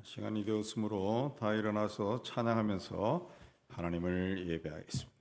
시간이 되었으므로 다 일어나서 찬양하면서 하나님을 예배하겠습니다.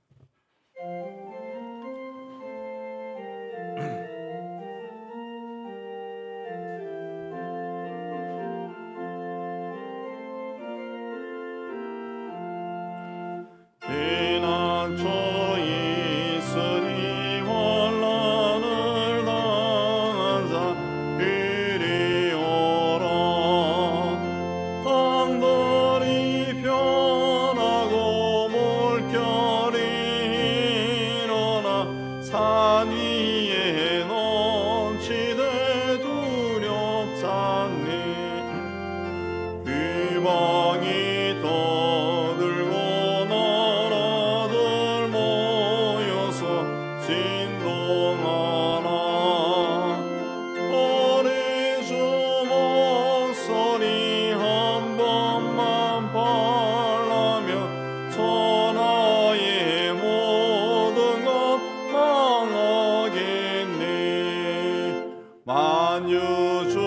만유주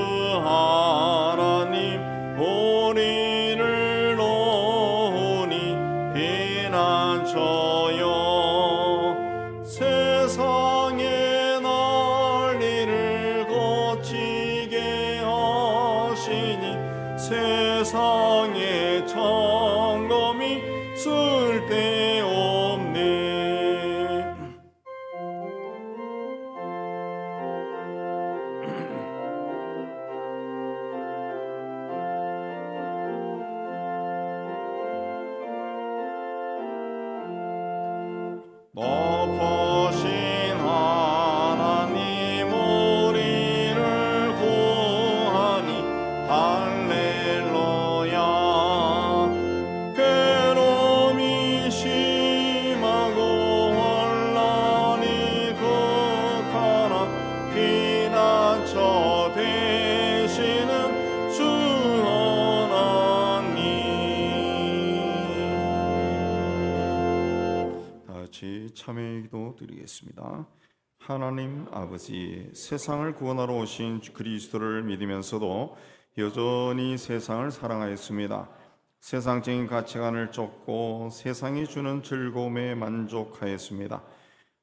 하나님 우리를 놓으니 피난처여 세상의 난리를 거치게 하시니 세상의 점검이 쓸데없네. 높으신 하나님 우리를 구하니 할렐루야. 괴로움이 심하고 혼란이 극하나 피난처 되시는 주 하나님. 다같이 참여의 기도 드리겠습니다. 하나님 아버지, 세상을 구원하러 오신 그리스도를 믿으면서도 여전히 세상을 사랑하였습니다. 세상적인 가치관을 쫓고 세상이 주는 즐거움에 만족하였습니다.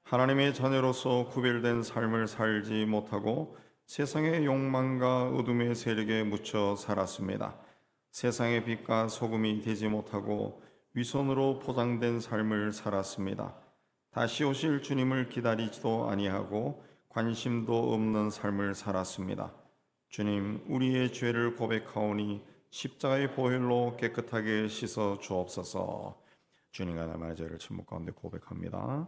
하나님의 자녀로서 구별된 삶을 살지 못하고 세상의 욕망과 어둠의 세력에 묻혀 살았습니다. 세상의 빛과 소금이 되지 못하고 위선으로 포장된 삶을 살았습니다. 다시 오실 주님을 기다리지도 아니하고 관심도 없는 삶을 살았습니다. 주님, 우리의 죄를 고백하오니 십자가의 보혈로 깨끗하게 씻어 주옵소서. 주님과 나의 죄를 침묵 가운데 고백합니다.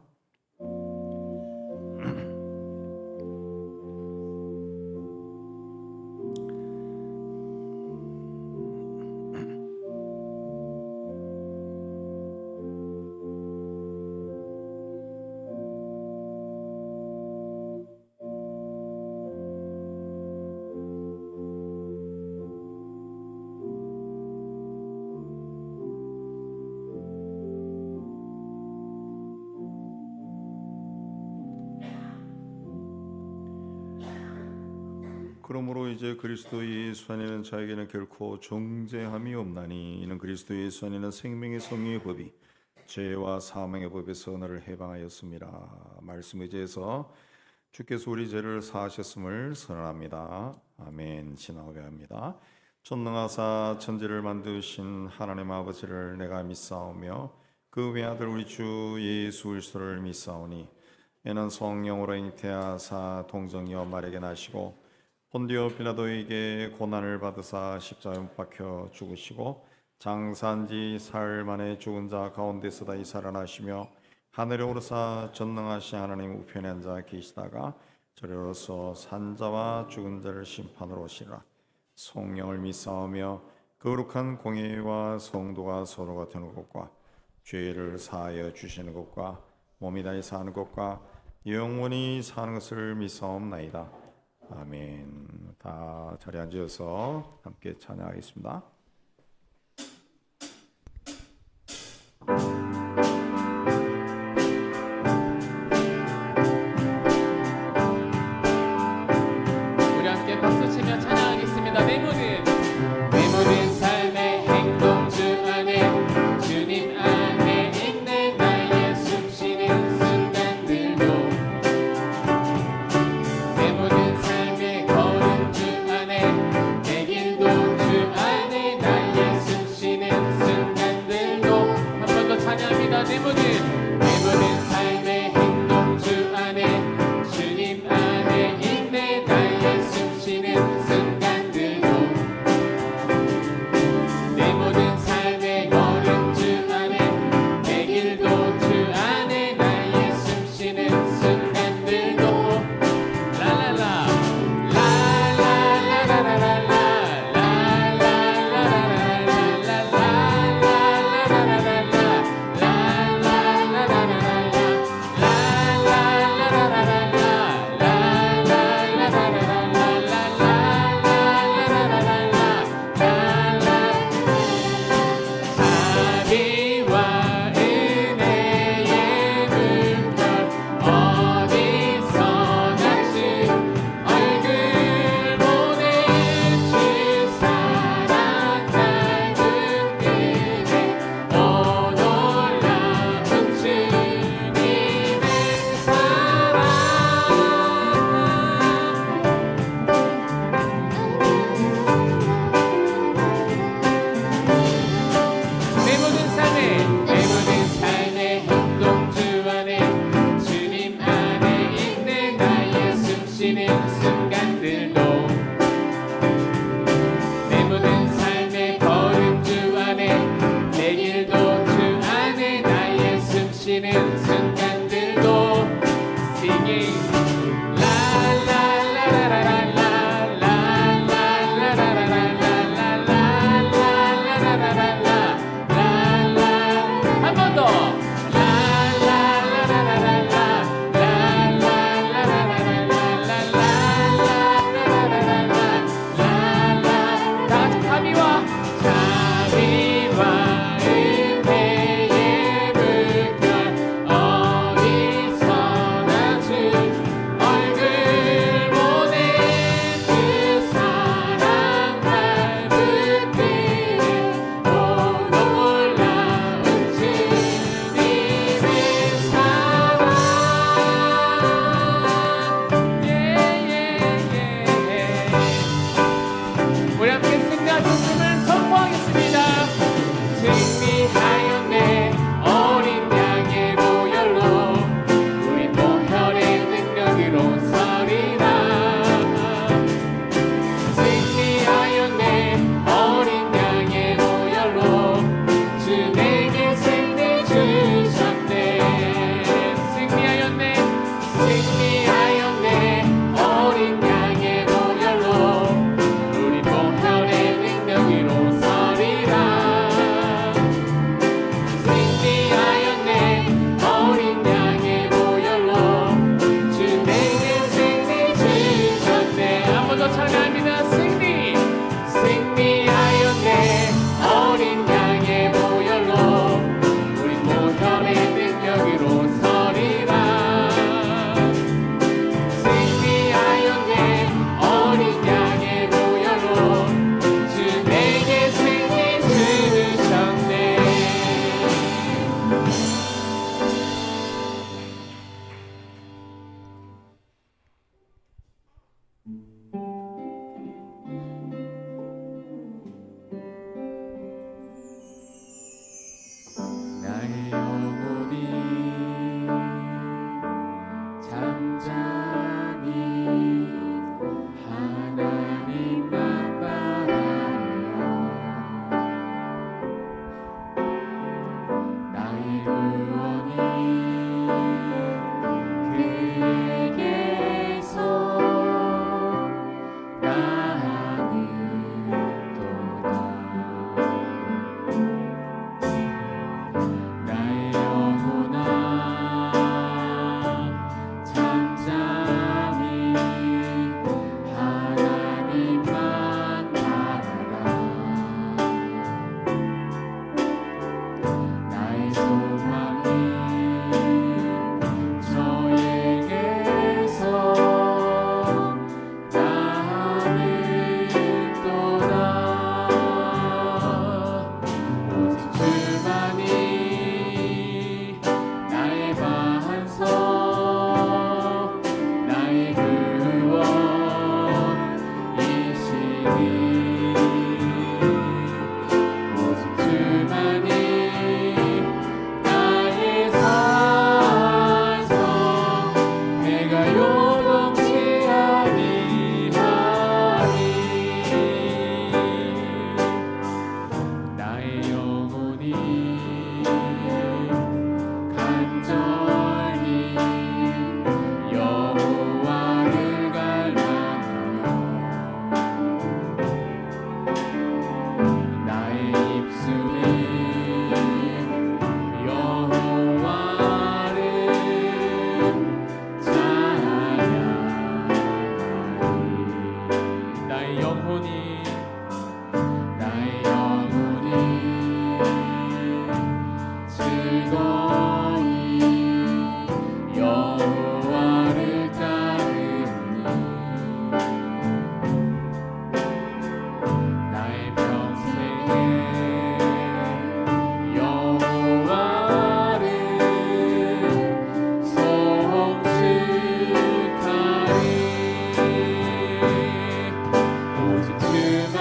그러므로 이제 그리스도 예수 안에는 자에게는 결코 정죄함이 없나니 이는 그리스도 예수 안에는 생명의 성령의 법이 죄와 사망의 법에서 너를 해방하였습니다. 말씀에 의지해서 주께서 우리 죄를 사하셨음을 선언합니다. 아멘. 신앙고백합니다. 전능하사 천지를 만드신 하나님 아버지를 내가 믿사오며 그 외아들 우리 주 예수 그리스도를 믿사오니 이는 성령으로 잉태하사 동정녀 마리아에게 나시고 본디오 빌라도에게 고난을 받으사 십자가에 못 박혀 죽으시고 장사한지 사흘 만에 죽은 자 가운데서 다시 살아나시며 하늘에 오르사 전능하신 하나님 우편에 앉아 계시다가 저리로서 산자와 죽은 자를 심판으로 오시리라. 성령을 믿사오며 거룩한 공예와 성도가 서로 같은 것과 죄를 사하여 주시는 것과 몸이 다시 사는 것과 영원히 사는 것을 믿사옵나이다. 아멘. 다 자리에 앉으셔서 함께 찬양하겠습니다. 우리 함께 박수 치며 찬양하겠습니다. 내 모든 삶의 할렐루야 승리 승리하였네 어린 양의 보혈로 우린 모혈의 능력으로 서리라 승리하였네 어린 양의 보혈로 주 내게 승리 주셨네 나의 영혼이 잠잠히 하나님만 바라며 나의 구원이 그에게서 나누도다 나의 영혼아 잠잠히 하나님만 바라라 나의 소망이 저에게서 나누도다 오직 주만이 나의 반석 나의 구원이시니 오직 주만이 나의 산성 내가 요동치 아니하리 나의 영혼이 간절히 여호와를 갈망하며 나의 입술이 여호와를 찬양하리 나의 영혼이 즐거이 여호와를 따르니 나의 평생에 여호와를 송축하리 오직 주만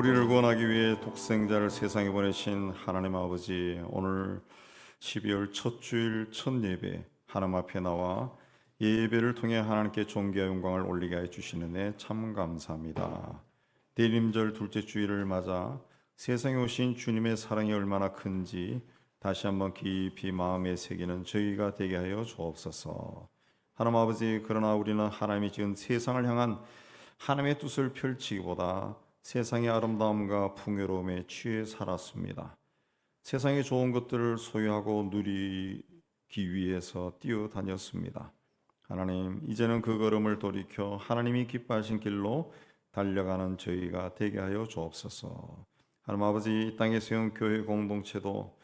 우리를 구원하기 위해 독생자를 세상에 보내신 하나님 아버지, 오늘 12월 첫 주일 첫 예배 하나님 앞에 나와 예배를 통해 하나님께 존귀와 영광을 올리게 해 주시는 참 감사합니다. 대림절 둘째 주일을 맞아 세상에 오신 주님의 사랑이 얼마나 큰지 다시 한번 깊이 마음에 새기는 저희가 되게 하여 주옵소서. 하나님 아버지, 그러나 우리는 하나님이 지은 세상을 향한 하나님의 뜻을 펼치기보다 세상의 아름다움과 풍요로움에 취해 살았습니다. 세상의 좋은 것들을 소유하고 누리기 위해서 뛰어다녔습니다. 하나님, 이제는 그 걸음을 돌이켜 하나님이 기뻐하신 길로 달려가는 저희가 되게 하여 주옵소서. 하나님 아버지, 이 땅에 세운 교회 공동체도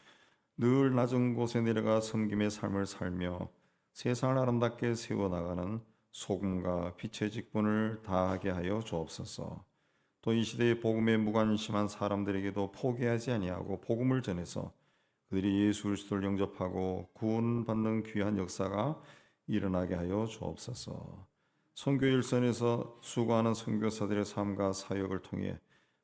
늘 낮은 곳에 내려가 섬김의 삶을 살며 세상을 아름답게 세워나가는 소금과 빛의 직분을 다하게 하여 주옵소서. 또 이 시대의 복음에 무관심한 사람들에게도 포기하지 아니하고 복음을 전해서 그들이 예수 그리스도를 영접하고 구원받는 귀한 역사가 일어나게 하여 주옵소서. 선교 일선에서 수고하는 선교사들의 삶과 사역을 통해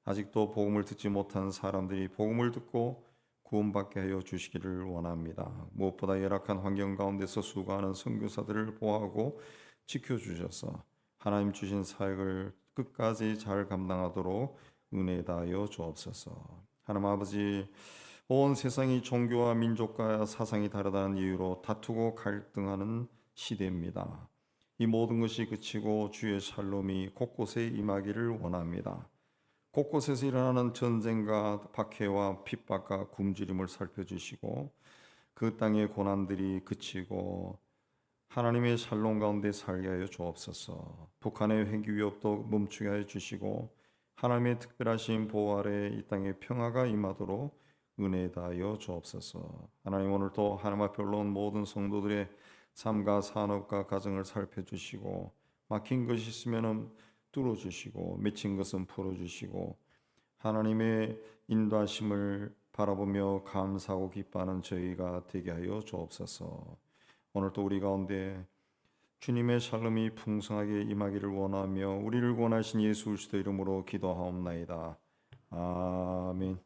아직도 복음을 듣지 못한 사람들이 복음을 듣고 구원받게 하여 주시기를 원합니다. 무엇보다 열악한 환경 가운데서 수고하는 선교사들을 보호하고 지켜주셔서 하나님 주신 사역을 끝까지 잘 감당하도록 은혜 다하여 주옵소서. 하나님 아버지, 온 세상이 종교와 민족과 사상이 다르다는 이유로 다투고 갈등하는 시대입니다. 이 모든 것이 그치고 주의 샬롬이 곳곳에 임하기를 원합니다. 곳곳에서 일어나는 전쟁과 박해와 핍박과 굶주림을 살펴주시고 그 땅의 고난들이 그치고 하나님의 샬롬 가운데 살게 하여 주옵소서. 북한의 핵 위협도 멈추게 하여 주시고 하나님의 특별하신 보호 아래 이 땅에 평화가 임하도록 은혜 다하여 주옵소서. 하나님, 오늘도 하나님 앞에 올라온 모든 성도들의 삶과 산업과 가정을 살펴주시고 막힌 것이 있으면 뚫어주시고 맺힌 것은 풀어주시고 하나님의 인도하심을 바라보며 감사하고 기뻐하는 저희가 되게 하여 주옵소서. 오늘도 우리 가운데 주님의 샬롬이 풍성하게 임하기를 원하며 우리를 구원하신 예수 그리스도 이름으로 기도하옵나이다. 아멘.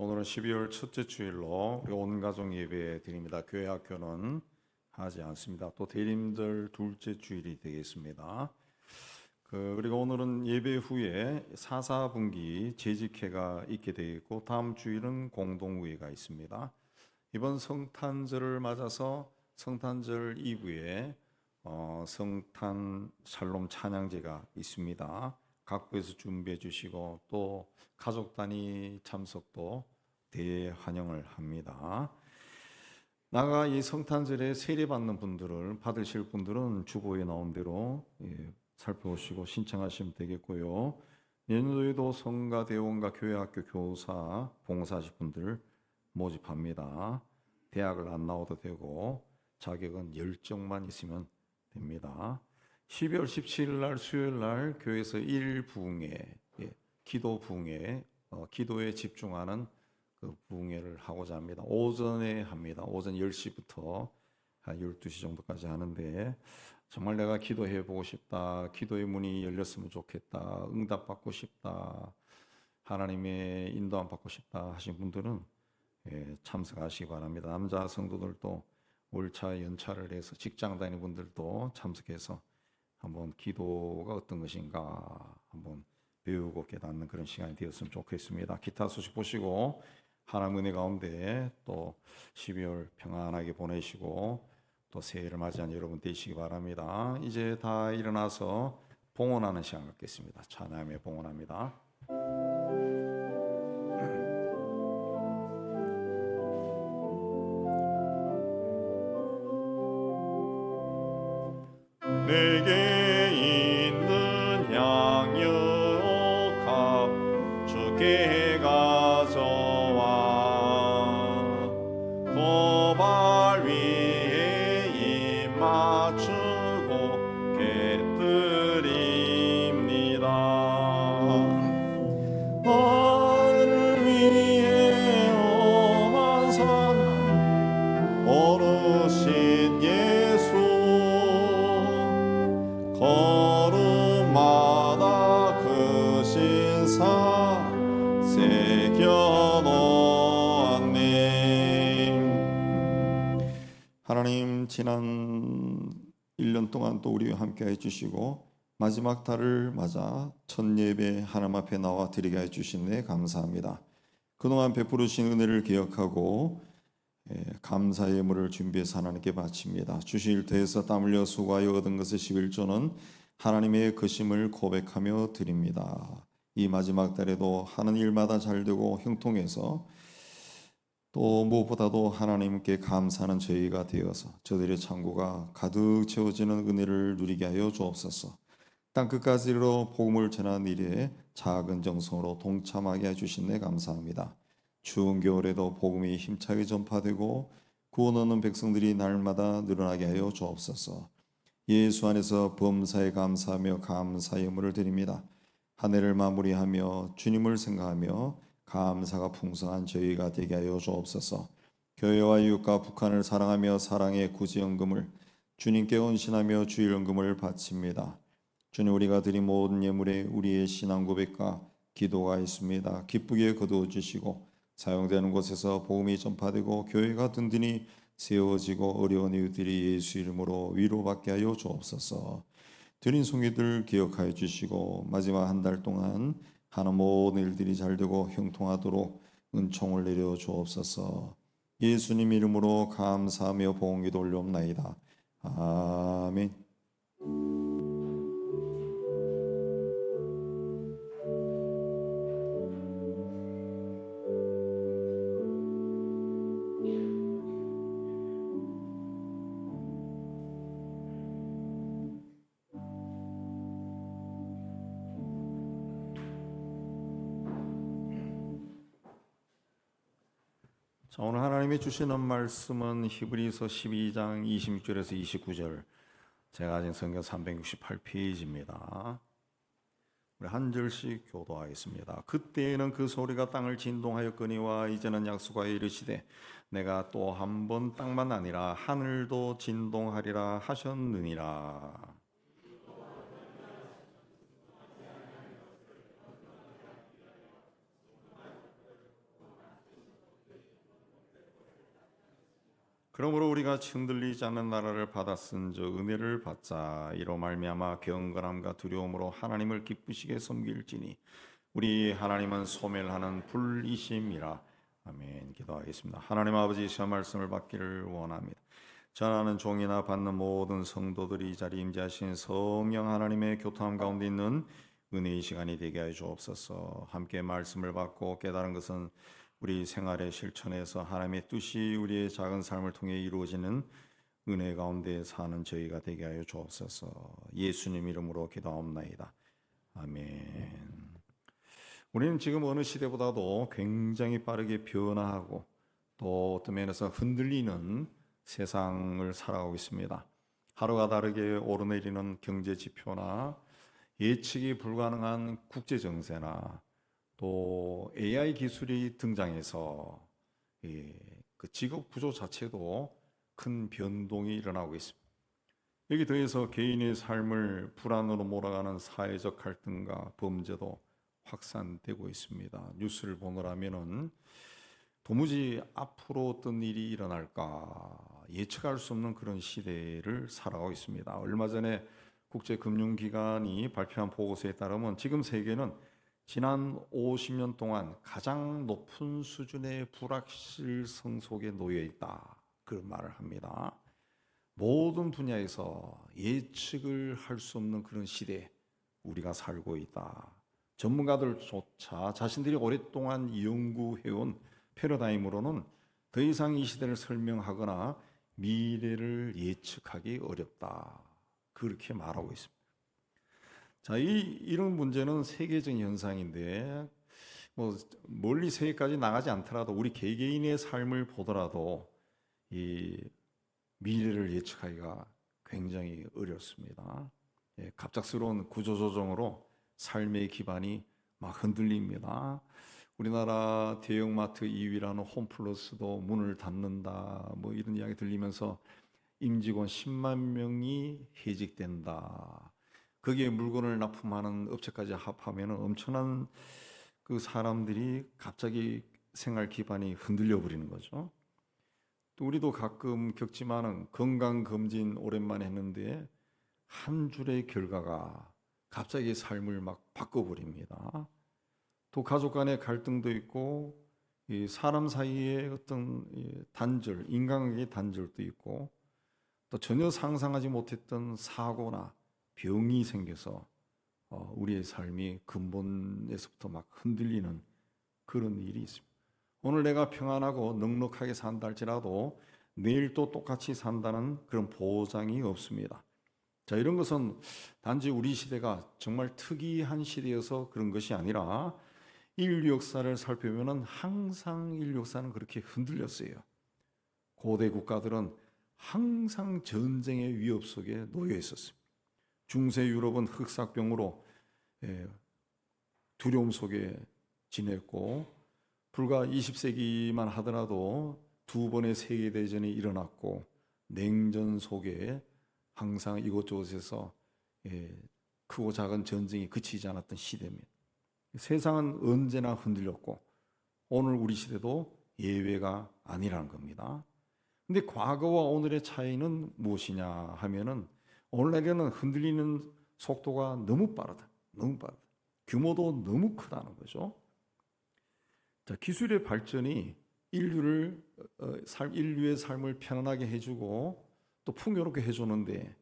오늘은 12월 첫째 주일로 온 가족 예배 드립니다. 교회 학교는 하지 않습니다. 또 대림절 둘째 주일이 되겠습니다. 그리고 오늘은 예배 후에 사사분기 재직회가 있게 되어 있고 다음 주일은 공동회가 있습니다. 이번 성탄절을 맞아서 성탄절 이브에 성탄 샬롬 찬양제가 있습니다. 각 부에서 준비해 주시고 또 가족 단위 참석도 대환영을 합니다. 나가 이 성탄절에 세례 받는 분들을 받으실 분들은 주보에 나온 대로 살펴보시고 신청하시면 되겠고요. 내년도에도 성가 대원과 교회학교 교사 봉사하실 분들 모집합니다. 대학을 안 나와도 되고 자격은 열정만 있으면 됩니다. 12월 17일 날 수요일 날 교회에서 일부흥회, 기도 부흥회, 기도에 집중하는 그 부흥회를 하고자 합니다. 오전에 합니다. 오전 10시부터 한 12시 정도까지 하는데 정말 내가 기도해 보고 싶다. 기도의 문이 열렸으면 좋겠다. 응답받고 싶다. 하나님의 인도함 받고 싶다 하신 분들은 참석하시기 바랍니다. 남자 성도들도 월차 연차를 해서 직장 다니는 분들도 참석해서 한번 기도가 어떤 것인가 한번 배우고 깨닫는 그런 시간이 되었으면 좋겠습니다. 기타 소식 보시고 하나님 은혜 가운데 또 12월 평안하게 보내시고 또 새해를 맞이한 여러분 되시기 바랍니다. 이제 다 일어나서 봉헌하는 시간 갖겠습니다. 찬양에 봉헌합니다. 내게 있는 양육합 주께 가져와 고발 위에 입 맞추고 곁들 하나님 지난 1년 동안 또 우리와 함께 해주시고 마지막 달을 맞아 첫 예배 하나님 앞에 나와 드리게 해주신 데 감사합니다. 그동안 베풀으신 은혜를 기억하고 감사의 예물을 준비해서 하나님께 바칩니다. 주신 일 더해서 땀 흘려 수고하여 얻은 것의 11조는 하나님의 거심을 고백하며 드립니다. 이 마지막 달에도 하는 일마다 잘되고 형통해서 또 무엇보다도 하나님께 감사하는 저희가 되어서 저들의 창고가 가득 채워지는 은혜를 누리게 하여 주옵소서. 땅끝까지로 복음을 전하는 일에 작은 정성으로 동참하게 해주신 데 감사합니다. 추운 겨울에도 복음이 힘차게 전파되고 구원 얻는 백성들이 날마다 늘어나게 하여 주옵소서. 예수 안에서 범사에 감사하며 감사의 예물을 드립니다. 한 해를 마무리하며 주님을 생각하며 감사가 풍성한 저희가 되게 하여 주옵소서. 교회와 이웃과 북한을 사랑하며 사랑의 구제연금을 주님께 헌신하며 주일연금을 바칩니다. 주님, 우리가 드린 모든 예물에 우리의 신앙 고백과 기도가 있습니다. 기쁘게 거두어 주시고 사용되는 곳에서 복음이 전파되고 교회가 든든히 세워지고 어려운 이웃들이 예수 이름으로 위로받게 하여 주옵소서. 드린 송이들 기억하여 주시고 마지막 한 달 동안 하는 모든 일들이 잘되고 형통하도록 은총을 내려 주옵소서. 예수님 이름으로 감사하며 봉기도 올려옵나이다. 아멘. 자, 오늘 하나님이 주시는 말씀은 히브리서 12장 26절에서 29절, 제가 가진 성경 368페이지입니다. 우리 한 절씩 교도하겠습니다. 그때에는 그 소리가 땅을 진동하였거니와 이제는 약속하여 이르시되 내가 또 한 번 땅만 아니라 하늘도 진동하리라 하셨느니라. 그러므로 우리가 흔들리지 않는 나라를 받았은즉 은혜를 받자. 이로 말미암아 경건함과 두려움으로 하나님을 기쁘시게 섬길지니 우리 하나님은 소멸하는 불이심이라. 아멘. 기도하겠습니다. 하나님 아버지, 시험 말씀을 받기를 원합니다. 전하는 종이나 받는 모든 성도들이 이 자리에 임재하신 성령 하나님의 교통함 가운데 있는 은혜의 시간이 되게 하여 주옵소서. 함께 말씀을 받고 깨달은 것은 우리 생활의 실천에서 하나님의 뜻이 우리의 작은 삶을 통해 이루어지는 은혜 가운데 사는 저희가 되게 하여 주옵소서. 예수님 이름으로 기도하옵나이다. 아멘. 우리는 지금 어느 시대보다도 굉장히 빠르게 변화하고 또 어떤 면에서 흔들리는 세상을 살아가고 있습니다. 하루가 다르게 오르내리는 경제 지표나 예측이 불가능한 국제 정세나 또 AI 기술이 등장해서 그 직업 구조 자체도 큰 변동이 일어나고 있습니다. 여기 더해서 개인의 삶을 불안으로 몰아가는 사회적 갈등과 범죄도 확산되고 있습니다. 뉴스를 보느라면은 도무지 앞으로 어떤 일이 일어날까 예측할 수 없는 그런 시대를 살아가고 있습니다. 얼마 전에 국제금융기관이 발표한 보고서에 따르면 지금 세계는 지난 50년 동안 가장 높은 수준의 불확실성 속에 놓여 있다. 그런 말을 합니다. 모든 분야에서 예측을 할 수 없는 그런 시대에 우리가 살고 있다. 전문가들조차 자신들이 오랫동안 연구해온 패러다임으로는 더 이상 이 시대를 설명하거나 미래를 예측하기 어렵다. 그렇게 말하고 있습니다. 자, 이런 문제는 세계적인 현상인데 멀리 세계까지 나가지 않더라도 우리 개개인의 삶을 보더라도 이 미래를 예측하기가 굉장히 어렵습니다. 갑작스러운 구조조정으로 삶의 기반이 막 흔들립니다. 우리나라 대형마트 2위라는 홈플러스도 문을 닫는다. 이런 이야기 들리면서 임직원 10만 명이 해직된다. 거기에 물건을 납품하는 업체까지 합하면 엄청난 그 사람들이 갑자기 생활 기반이 흔들려 버리는 거죠. 또 우리도 가끔 겪지만은 건강검진 오랜만에 했는데 한 줄의 결과가 갑자기 삶을 막 바꿔버립니다. 또 가족 간의 갈등도 있고 이 사람 사이의 어떤 이 단절, 인간관계의 단절도 있고 또 전혀 상상하지 못했던 사고나 병이 생겨서 우리의 삶이 근본에서부터 막 흔들리는 그런 일이 있습니다. 오늘 내가 평안하고 넉넉하게 산다 할지라도 내일 또 똑같이 산다는 그런 보장이 없습니다. 자, 이런 것은 단지 우리 시대가 정말 특이한 시대여서 그런 것이 아니라 인류 역사를 살펴보면 항상 인류 역사는 그렇게 흔들렸어요. 고대 국가들은 항상 전쟁의 위협 속에 놓여 있었습니다. 중세 유럽은 흑사병으로 두려움 속에 지냈고 불과 20세기만 하더라도 두 번의 세계대전이 일어났고 냉전 속에 항상 이곳저곳에서 크고 작은 전쟁이 그치지 않았던 시대입니다. 세상은 언제나 흔들렸고 오늘 우리 시대도 예외가 아니라는 겁니다. 근데 과거와 오늘의 차이는 무엇이냐 하면은 오늘날에는 흔들리는 속도가 너무 빠르다. 규모도 너무 크다는 거죠. 자, 기술의 발전이 인류의 삶을 편안하게 해주고 또 풍요롭게 해주는데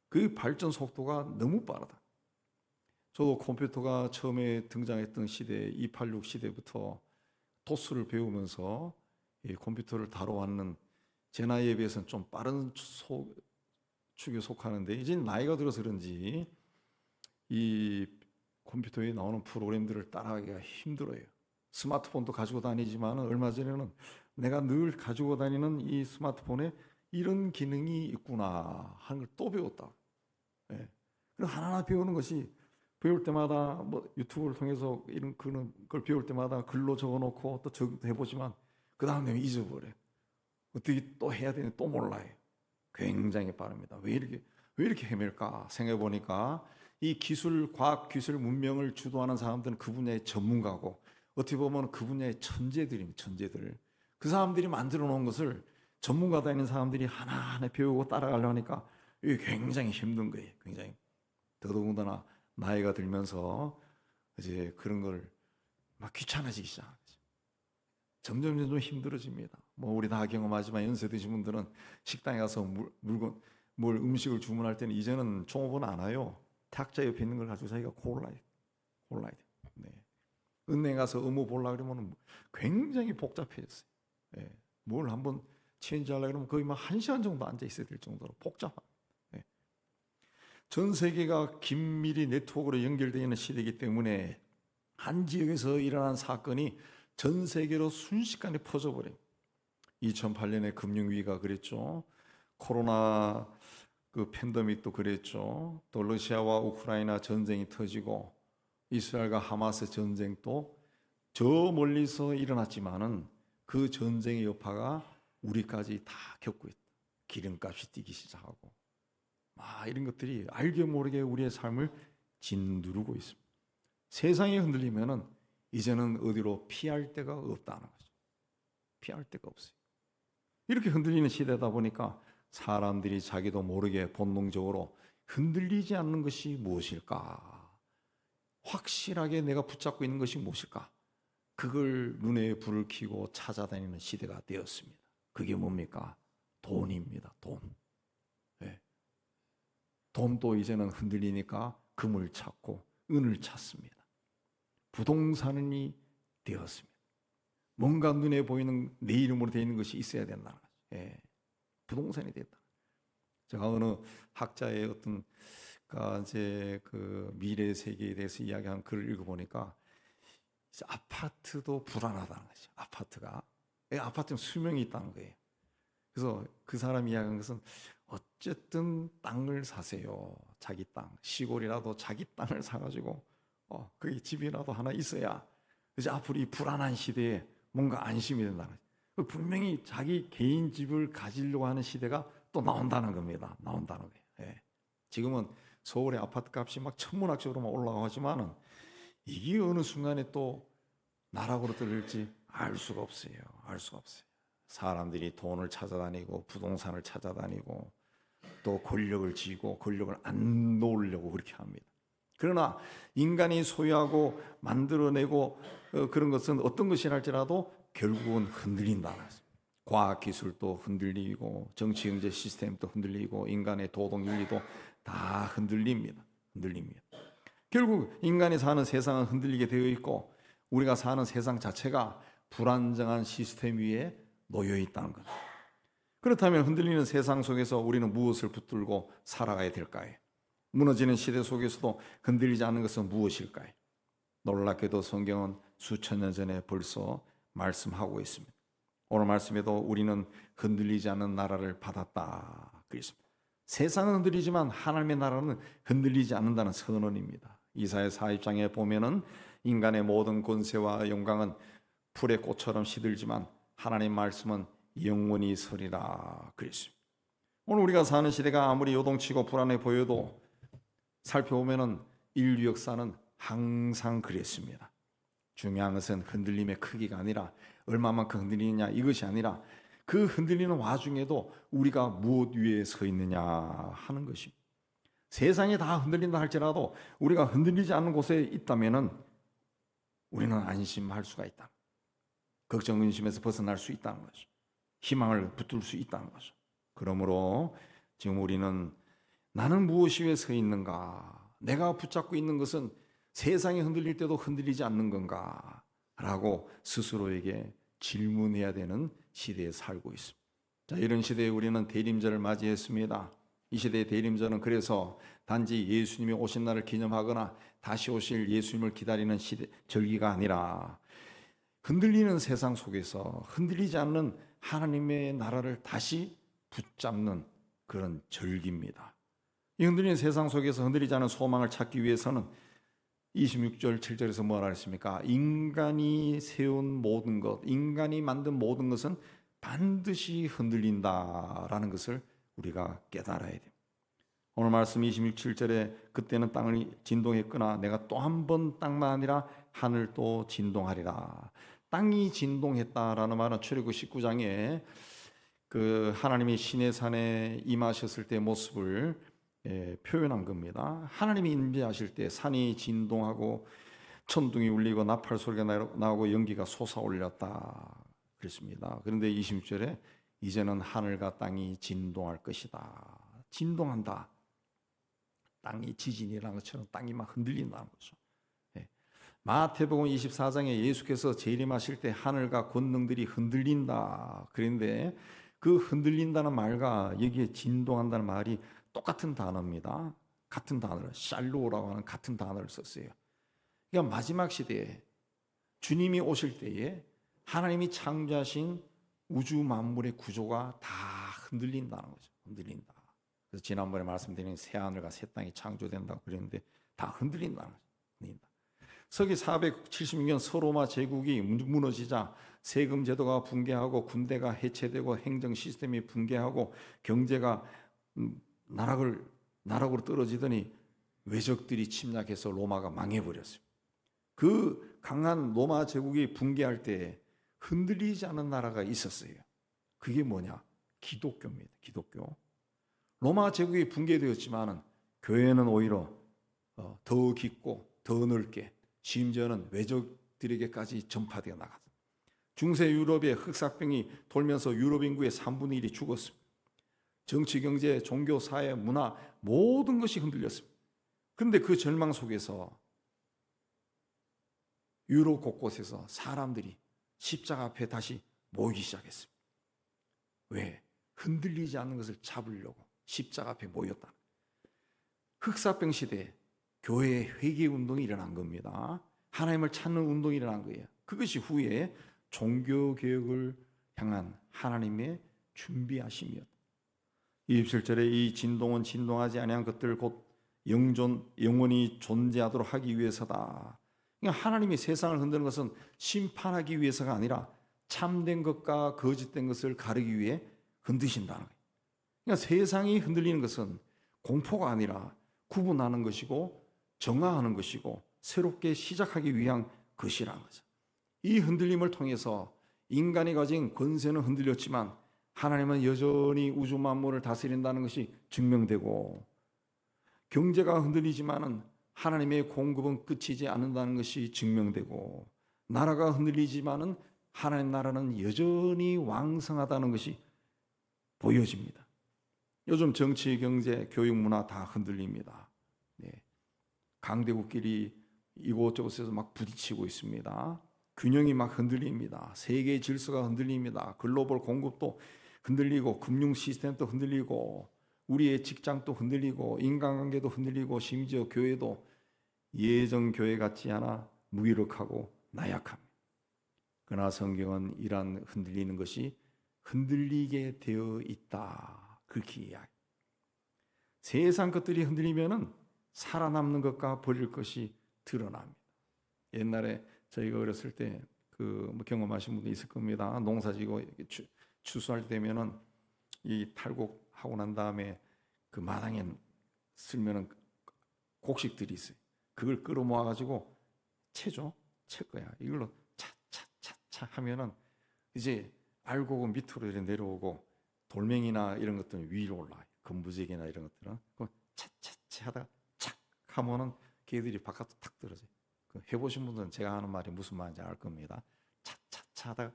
그 발전 속도가 너무 빠르다. 저도 컴퓨터가 처음에 등장했던 시대, 286 시대부터 도스를 배우면서 이 컴퓨터를 다뤄왔는 제 나이에 비해서는 좀 빠른 축에 속하는데 이제 나이가 들어서 그런지 이 컴퓨터에 나오는 프로그램들을 따라가기가 힘들어요. 스마트폰도 가지고 다니지만 얼마 전에는 내가 늘 가지고 다니는 이 스마트폰에 이런 기능이 있구나 하는 걸 또 배웠다. 예. 그래서 하나하나 배우는 것이 배울 때마다 뭐 유튜브를 통해서 이런 걸 배울 때마다 글로 적어놓고 또 해보지만 그 다음에 잊어버려. 어떻게 또 해야 되는지 또 몰라요. 굉장히 빠릅니다. 왜 이렇게 헤맬까 생각해 보니까 이 과학 기술 문명을 주도하는 사람들은 그 분야의 전문가고 어떻게 보면 그 분야의 천재들입니다. 천재들. 그 사람들이 만들어 놓은 것을 전문가 다니는 사람들이 하나하나 배우고 따라가려니까 이게 굉장히 힘든 거예요. 굉장히. 더더군다나 나이가 들면서 이제 그런 걸 막 귀찮아지기 시작하죠. 점점 힘들어집니다. 뭐 우리 다 경험하지만 연세 드신 분들은 식당에 가서 음식을 주문할 때는 이제는 종업원 안 와요. 탁자 옆에 있는 걸 가지고 자기가 골라야 돼. 네. 은행 가서 의무 보려고 그러면 굉장히 복잡해졌어요. 네. 뭘 한번 체인지하려고 그러면 거의 막 1시간 정도 앉아 있어야 될 정도로 복잡한. 네. 전 세계가 긴밀히 네트워크로 연결되어 있는 시대이기 때문에 한 지역에서 일어난 사건이 전 세계로 순식간에 퍼져버려요. 2008년에 금융위기가 그랬죠. 코로나 그 팬데믹도 그랬죠. 또 러시아와 우크라이나 전쟁이 터지고 이스라엘과 하마스 전쟁도 저 멀리서 일어났지만은 그 전쟁의 여파가 우리까지 다 겪고 있다. 기름값이 뛰기 시작하고 이런 것들이 알게 모르게 우리의 삶을 짓누르고 있습니다. 세상이 흔들리면은 이제는 어디로 피할 데가 없다는 거죠. 피할 데가 없어요. 이렇게 흔들리는 시대다 보니까 사람들이 자기도 모르게 본능적으로 흔들리지 않는 것이 무엇일까? 확실하게 내가 붙잡고 있는 것이 무엇일까? 그걸 눈에 불을 켜고 찾아다니는 시대가 되었습니다. 그게 뭡니까? 돈입니다. 돈. 네. 돈도 이제는 흔들리니까 금을 찾고 은을 찾습니다. 부동산이 되었습니다. 뭔가 눈에 보이는 내 이름으로 되어 있는 것이 있어야 된다는 거죠. 예. 부동산이 됐다. 제가 어느 학자의 어떤 이제 그 미래 세계에 대해서 이야기한 글을 읽어보니까 아파트도 불안하다는 거죠. 아파트는 수명이 있다는 거예요. 그래서 그 사람이 이야기한 것은 어쨌든 땅을 사세요. 자기 땅, 시골이라도 자기 땅을 사가지고 거기 집이라도 하나 있어야 이제 앞으로 이 불안한 시대에 뭔가 안심이 된다는 거예요. 분명히 자기 개인 집을 가지려고 하는 시대가 또 나온다는 겁니다. 나온다는 거예요. 예. 지금은 서울의 아파트 값이 막 천문학적으로만 올라가지만은 이게 어느 순간에 또 나락으로 떨어질지 알 수가 없어요. 사람들이 돈을 찾아다니고 부동산을 찾아다니고 또 권력을 쥐고 권력을 안 놓으려고 그렇게 합니다. 그러나 인간이 소유하고 만들어내고 그런 것은 어떤 것이라 할지라도 결국은 흔들린다는 것입니다. 과학기술도 흔들리고 정치 경제 시스템도 흔들리고 인간의 도덕 윤리도 다 흔들립니다. 결국 인간이 사는 세상은 흔들리게 되어 있고 우리가 사는 세상 자체가 불안정한 시스템 위에 놓여 있다는 것. 그렇다면 흔들리는 세상 속에서 우리는 무엇을 붙들고 살아가야 될까요? 무너지는 시대 속에서도 흔들리지 않는 것은 무엇일까요? 놀랍게도 성경은 수천 년 전에 벌써 말씀하고 있습니다. 오늘 말씀에도 우리는 흔들리지 않는 나라를 받았다 그랬습니다. 세상은 흔들리지만 하나님의 나라는 흔들리지 않는다는 선언입니다. 이사야 40장에 보면은 인간의 모든 권세와 영광은 풀의 꽃처럼 시들지만 하나님 말씀은 영원히 서리라 그랬습니다. 오늘 우리가 사는 시대가 아무리 요동치고 불안해 보여도 살펴보면은 인류 역사는 항상 그랬습니다. 중요한 것은 흔들림의 크기가 아니라 얼마만큼 흔들리느냐 이것이 아니라 그 흔들리는 와중에도 우리가 무엇 위에 서 있느냐 하는 것입니다. 세상이 다 흔들린다 할지라도 우리가 흔들리지 않는 곳에 있다면은 우리는 안심할 수가 있다. 걱정 근심에서 벗어날 수 있다는 거죠. 희망을 붙들 수 있다는 거죠. 그러므로 지금 우리는 나는 무엇이 위에 서 있는가? 내가 붙잡고 있는 것은 세상이 흔들릴 때도 흔들리지 않는 건가? 라고 스스로에게 질문해야 되는 시대에 살고 있습니다. 자, 이런 시대에 우리는 대림절을 맞이했습니다. 이 시대의 대림절은 그래서 단지 예수님이 오신 날을 기념하거나 다시 오실 예수님을 기다리는 절기가 아니라 흔들리는 세상 속에서 흔들리지 않는 하나님의 나라를 다시 붙잡는 그런 절기입니다. 이 흔들리는 세상 속에서 흔들리지 않은 소망을 찾기 위해서는 26절 7절에서 뭐라 했습니까? 인간이 세운 모든 것, 인간이 만든 모든 것은 반드시 흔들린다라는 것을 우리가 깨달아야 됩니다. 오늘 말씀 26절에 그때는 땅을 진동했거나 내가 또 한 번 땅만 아니라 하늘도 진동하리라. 땅이 진동했다라는 말은 출애굽 19장에 그 하나님이 시내산에 임하셨을 때의 모습을 표현한 겁니다. 하나님이 임재하실 때 산이 진동하고 천둥이 울리고 나팔 소리가 나오고 연기가 솟아올렸다 그랬습니다. 그런데 26절에 이제는 하늘과 땅이 진동할 것이다. 진동한다. 땅이 지진이라는 것처럼 땅이 막 흔들린다는 거죠. 마태복음 24장에 예수께서 재림하실 때 하늘과 권능들이 흔들린다. 그런데 그 흔들린다는 말과 여기에 진동한다는 말이 똑같은 단어입니다. 같은 단어를 샬로라고 하는 같은 단어를 썼어요. 그러니까 마지막 시대에 주님이 오실 때에 하나님이 창조하신 우주 만물의 구조가 다 흔들린다는 거죠. 흔들린다. 그래서 지난번에 말씀드린 새 하늘과 새 땅이 창조된다고 그랬는데 다 흔들린다는 거죠. 흔들린다. 서기 476년 서로마 제국이 무너지자 세금 제도가 붕괴하고 군대가 해체되고 행정 시스템이 붕괴하고 경제가 나락으로 떨어지더니 외적들이 침략해서 로마가 망해버렸습니다. 그 강한 로마 제국이 붕괴할 때 흔들리지 않은 나라가 있었어요. 그게 뭐냐? 기독교입니다. 기독교. 로마 제국이 붕괴되었지만 교회는 오히려 더 깊고 더 넓게 심지어는 외적들에게까지 전파되어 나갔습니다. 중세 유럽의 흑사병이 돌면서 유럽 인구의 3분의 1이 죽었습니다. 정치, 경제, 종교, 사회, 문화 모든 것이 흔들렸습니다. 그런데 그 절망 속에서 유럽 곳곳에서 사람들이 십자가 앞에 다시 모이기 시작했습니다. 왜? 흔들리지 않는 것을 잡으려고 십자가 앞에 모였다. 흑사병 시대에 교회의 회개 운동이 일어난 겁니다. 하나님을 찾는 운동이 일어난 거예요. 그것이 후에 종교개혁을 향한 하나님의 준비하심이었다. 27절에 이 진동은 진동하지 아니한 것들 곧 영원히 존재하도록 하기 위해서다. 그러니까 하나님이 세상을 흔드는 것은 심판하기 위해서가 아니라 참된 것과 거짓된 것을 가르기 위해 흔드신다는 거예요. 그러니까 세상이 흔들리는 것은 공포가 아니라 구분하는 것이고 정화하는 것이고 새롭게 시작하기 위한 것이라는 거죠. 이 흔들림을 통해서 인간이 가진 권세는 흔들렸지만 하나님은 여전히 우주 만물을 다스린다는 것이 증명되고, 경제가 흔들리지만은 하나님의 공급은 끝이지 않는다는 것이 증명되고, 나라가 흔들리지만은 하나님 나라는 여전히 왕성하다는 것이 보여집니다. 요즘 정치, 경제, 교육, 문화 다 흔들립니다. 네. 강대국끼리 이곳저곳에서 막 부딪히고 있습니다. 균형이 막 흔들립니다. 세계의 질서가 흔들립니다. 글로벌 공급도 흔들리고, 금융 시스템도 흔들리고, 우리의 직장도 흔들리고, 인간관계도 흔들리고, 심지어 교회도 예전 교회 같지 않아 무기력하고 나약합니다. 그러나 성경은 이러한 흔들리는 것이 흔들리게 되어 있다, 그렇게 이야기. 세상 것들이 흔들리면은 살아남는 것과 버릴 것이 드러납니다. 옛날에 저희가 어렸을 때 뭐 경험하신 분도 있을 겁니다. 농사지고 추수할 때면은 이 탈곡하고 난 다음에 그 마당에 쓸면은 곡식들이 있어요. 그걸 끌어 모아 가지고 채 거야. 이걸로 차차차차 하면은 이제 알곡은 밑으로 이렇게 내려오고, 돌멩이나 이런 것들은 위로 올라와요. 건부지기나 이런 것들은 그 차차차 하다가 착 하면은 걔들이 바깥으로 탁 떨어져요. 해보신 분들은 제가 하는 말이 무슨 말인지 알 겁니다. 차차차 하다가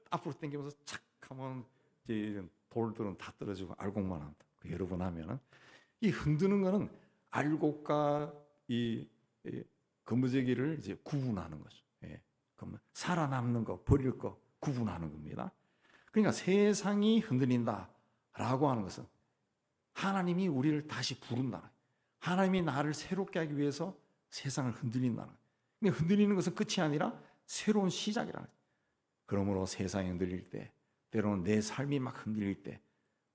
앞으로 당기면서 착 하면 이제 돌들은 다 떨어지고 알곡만 한다. 여러 번 하면은 이 흔드는 거는 알곡과 이 거무제기를 이제 구분하는 거죠. 예. 그러면 살아남는 거, 버릴 거 구분하는 겁니다. 그러니까 세상이 흔들린다라고 하는 것은 하나님이 우리를 다시 부른다. 하나님이 나를 새롭게 하기 위해서 세상을 흔들린다는 거예요. 근데 흔들리는 것은 끝이 아니라 새로운 시작이라는 거예요. 그러므로 세상이 흔들릴 때, 때로는 내 삶이 막 흔들릴 때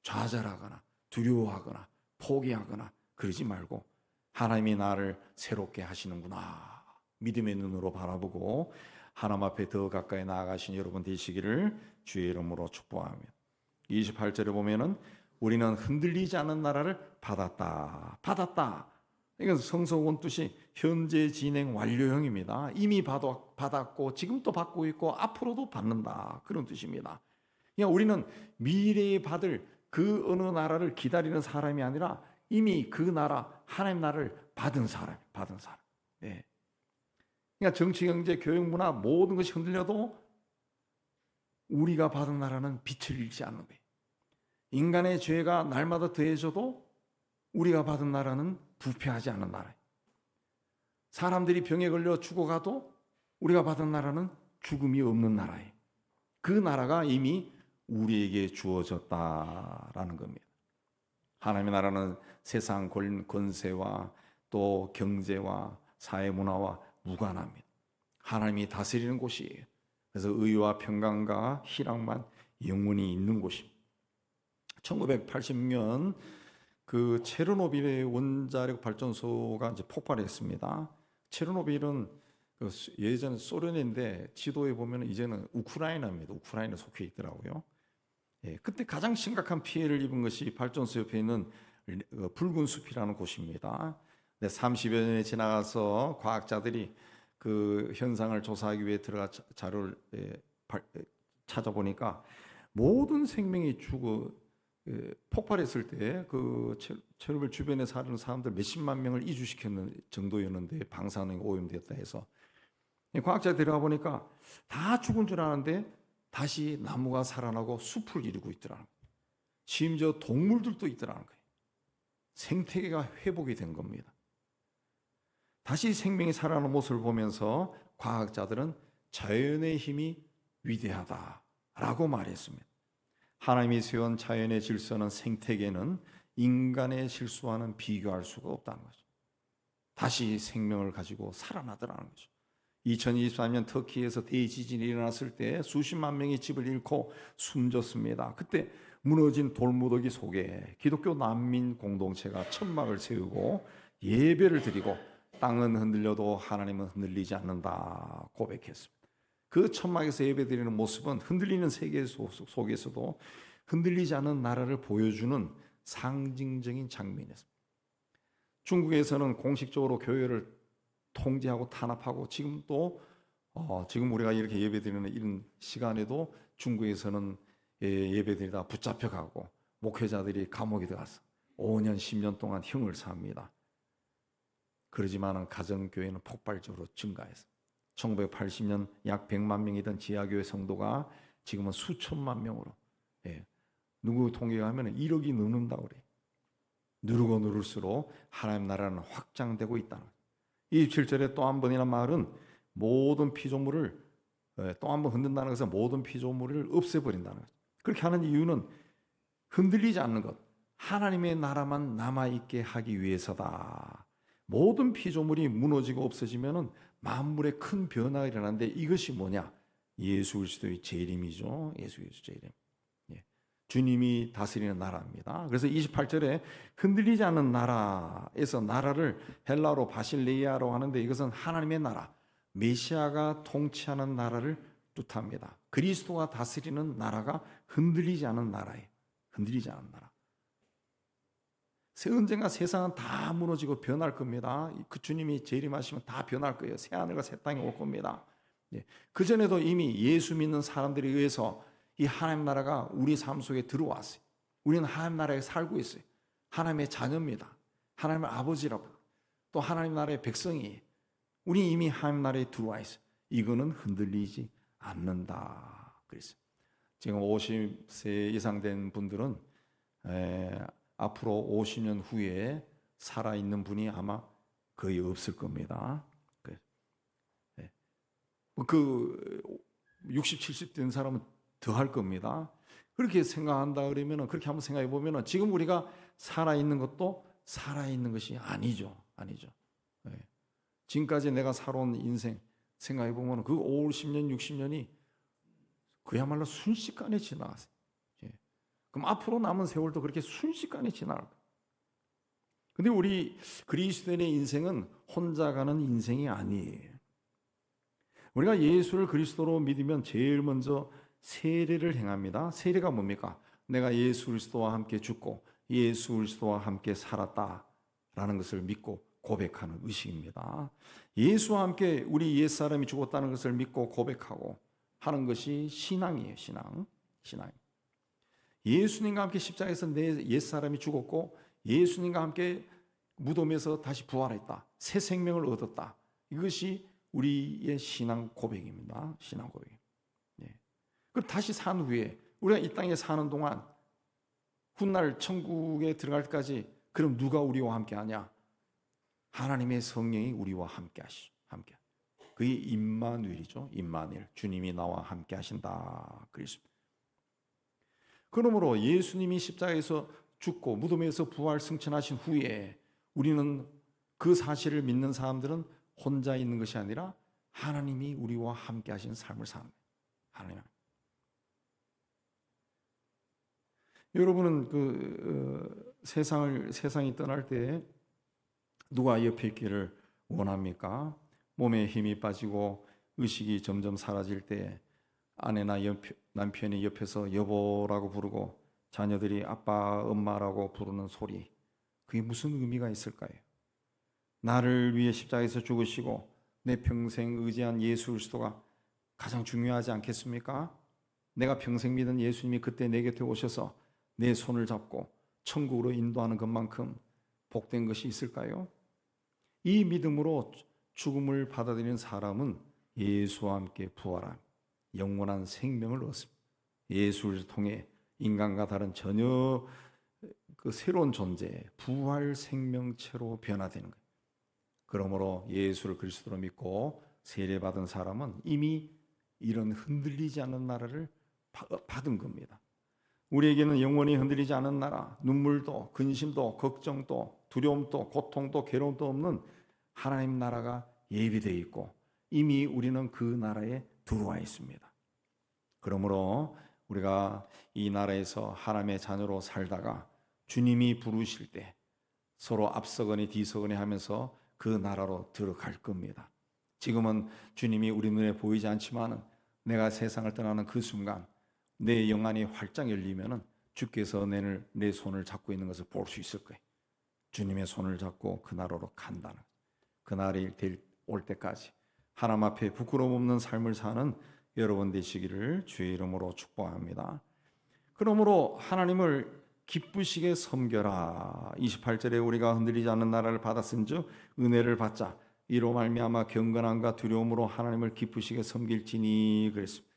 좌절하거나 두려워하거나 포기하거나 그러지 말고, 하나님이 나를 새롭게 하시는구나, 믿음의 눈으로 바라보고 하나님 앞에 더 가까이 나아가신 여러분 되시기를 주의 이름으로 축복합니다. 28절에 보면은 우리는 흔들리지 않는 나라를 받았다. 이건 성서원 뜻이 현재 진행 완료형입니다. 이미 받았고 지금 또 받고 있고 앞으로도 받는다, 그런 뜻입니다. 그러니까 우리는 미래에 받을 그 어느 나라를 기다리는 사람이 아니라 이미 그 나라, 하나님 나라를 받은 사람. 예. 그러니까 정치, 경제, 교육, 문화 모든 것이 흔들려도 우리가 받은 나라는 빛을 잃지 않는 거예요. 인간의 죄가 날마다 더해져도 우리가 받은 나라는 부패하지 않는 나라예요. 사람들이 병에 걸려 죽어가도 우리가 받은 나라는 죽음이 없는 나라예요. 그 나라가 이미 우리에게 주어졌다라는 겁니다. 하나님의 나라는 세상 권세와 또 경제와 사회 문화와 무관합니다. 하나님이 다스리는 곳이에요. 그래서 의와 평강과 희락만 영원히 있는 곳입니다. 1980년 그 체르노빌의 원자력 발전소가 이제 폭발했습니다. 체르노빌은 예전 소련인데 지도에 보면 이제는 우크라이나입니다. 우크라이나 속해 있더라고요. 예, 그때 가장 심각한 피해를 입은 것이 발전소 옆에 있는 붉은 숲이라는 곳입니다. 30여 년이 지나가서 과학자들이 그 현상을 조사하기 위해 들어가 자료를 찾아보니까 모든 생명이 폭발했을 때 그 체르노빌 주변에 사는 사람들 몇십만 명을 이주시켰는 정도였는데 방사능이 오염됐다 해서 과학자들이 들어가 보니까 다 죽은 줄 아는데 다시 나무가 살아나고 숲을 이루고 있더라는 거예요. 심지어 동물들도 있더라는 거예요. 생태계가 회복이 된 겁니다. 다시 생명이 살아나는 모습을 보면서 과학자들은 자연의 힘이 위대하다라고 말했습니다. 하나님이 세운 자연의 질서는, 생태계는 인간의 실수와는 비교할 수가 없다는 거죠. 다시 생명을 가지고 살아나더라는 거죠. 2023년 터키에서 대지진이 일어났을 때 수십만 명이 집을 잃고 숨졌습니다. 그때 무너진 돌무더기 속에 기독교 난민 공동체가 천막을 세우고 예배를 드리고 땅은 흔들려도 하나님은 흔들리지 않는다 고백했습니다. 그 천막에서 예배드리는 모습은 흔들리는 세계 속에서도 흔들리지 않는 나라를 보여주는 상징적인 장면이었습니다. 중국에서는 공식적으로 교회를 통제하고 탄압하고 지금 또 지금 우리가 이렇게 예배드리는 이런 시간에도 중국에서는 예배드리다 붙잡혀가고 목회자들이 감옥에 들어가서 5년, 10년 동안 형을 삽니다. 그러지만 가정교회는 폭발적으로 증가해서 1980년 약 100만 명이던 지하교회 성도가 지금은 수천만 명으로, 누구 통계하면 1억이 넘는다고 그래요. 누르고 누를수록 하나님 나라는 확장되고 있다는 거예요. 이 7절에 또 한 번이라는 말은 모든 피조물을 또 한 번 흔든다는 것은 모든 피조물을 없애버린다는 거죠. 그렇게 하는 이유는 흔들리지 않는 것, 하나님의 나라만 남아있게 하기 위해서다. 모든 피조물이 무너지고 없어지면 만물에 큰 변화가 일어나는데 이것이 뭐냐? 예수 그리스도의 재림이죠. 예수 그리스도 재림. 주님이 다스리는 나라입니다. 그래서 28절에 흔들리지 않는 나라에서 나라를 헬라어로 바실레이아로 하는데 이것은 하나님의 나라, 메시아가 통치하는 나라를 뜻합니다. 그리스도가 다스리는 나라가 흔들리지 않는 나라예요. 흔들리지 않는 나라. 언젠가 세상은 다 무너지고 변할 겁니다. 그 주님이 재림하시면 다 변할 거예요. 새 하늘과 새 땅이 올 겁니다. 그 전에도 이미 예수 믿는 사람들에 의해서 이 하나님 나라가 우리 삶 속에 들어왔어요. 우리는 하나님 나라에 살고 있어요. 하나님의 자녀입니다. 하나님의 아버지라고. 또 하나님 나라의 백성이 우리 이미 하나님 나라에 들어와 있어요. 이거는 흔들리지 않는다. 그랬어요. 지금 50세 이상 된 분들은 앞으로 50년 후에 살아있는 분이 아마 거의 없을 겁니다. 그 60, 70 된 사람은 더 할 겁니다. 그렇게 생각한다 그러면 그렇게 한번 생각해 보면 지금 우리가 살아있는 것도 살아있는 것이 아니죠. 지금까지 내가 살아온 인생 생각해 보면 그 50년, 60년이 그야말로 순식간에 지나갔어요. 그럼 앞으로 남은 세월도 그렇게 순식간에 지나갈 거예요. 근데 우리 그리스도인의 인생은 혼자 가는 인생이 아니에요. 우리가 예수를 그리스도로 믿으면 제일 먼저 세례를 행합니다. 세례가 뭡니까? 내가 예수 그리스도와 함께 죽고 예수 그리스도와 함께 살았다라는 것을 믿고 고백하는 의식입니다. 예수와 함께 우리 옛사람이 죽었다는 것을 믿고 고백하고 하는 것이 신앙이에요. 신앙. 예수님과 함께 십자가에서 내 옛사람이 죽었고 예수님과 함께 무덤에서 다시 부활했다. 새 생명을 얻었다. 이것이 우리의 신앙 고백입니다. 신앙 고백. 그 다시 산 후에 우리가 이 땅에 사는 동안 훗날 천국에 들어갈 때까지 그럼 누가 우리와 함께 하냐? 하나님의 성령이 우리와 함께 하시죠. 함께. 그게 임마누엘이죠. 임마누엘. 주님이 나와 함께 하신다. 그랬습니다. 그러므로 예수님이 십자가에서 죽고 무덤에서 부활 승천하신 후에 우리는 그 사실을 믿는 사람들은 혼자 있는 것이 아니라 하나님이 우리와 함께 하신 삶을 사는 거예요. 하나님. 여러분은 세상이 떠날 때 누가 옆에 있기를 원합니까? 몸에 힘이 빠지고 의식이 점점 사라질 때 아내나 남편이 옆에서 여보라고 부르고 자녀들이 아빠, 엄마라고 부르는 소리, 그게 무슨 의미가 있을까요? 나를 위해 십자가에서 죽으시고 내 평생 의지한 예수 그리스도가 가장 중요하지 않겠습니까? 내가 평생 믿은 예수님이 그때 내 곁에 오셔서 내 손을 잡고 천국으로 인도하는 것만큼 복된 것이 있을까요? 이 믿음으로 죽음을 받아들이는 사람은 예수와 함께 부활한 영원한 생명을 얻습니다. 예수를 통해 인간과 다른 전혀 그 새로운 존재, 부활 생명체로 변화되는 거예요. 그러므로 예수를 그리스도로 믿고 세례받은 사람은 이미 이런 흔들리지 않는 나라를 받은 겁니다. 우리에게는 영원히 흔들리지 않은 나라, 눈물도 근심도 걱정도 두려움도 고통도 괴로움도 없는 하나님 나라가 예비되어 있고 이미 우리는 그 나라에 들어와 있습니다. 그러므로 우리가 이 나라에서 하나님의 자녀로 살다가 주님이 부르실 때 서로 앞서거니 뒤서거니 하면서 그 나라로 들어갈 겁니다. 지금은 주님이 우리 눈에 보이지 않지만 내가 세상을 떠나는 그 순간 내 영안이 활짝 열리면은 주께서 내 손을 잡고 있는 것을 볼 수 있을 거예요. 주님의 손을 잡고 그 나라로 간다는, 그 날이 올 때까지 하나님 앞에 부끄러움 없는 삶을 사는 여러분 되시기를 주의 이름으로 축복합니다. 그러므로 하나님을 기쁘시게 섬겨라. 28절에 우리가 흔들리지 않는 나라를 받았은즉 은혜를 받자. 이로 말미암아 경건함과 두려움으로 하나님을 기쁘시게 섬길지니 그랬습니다.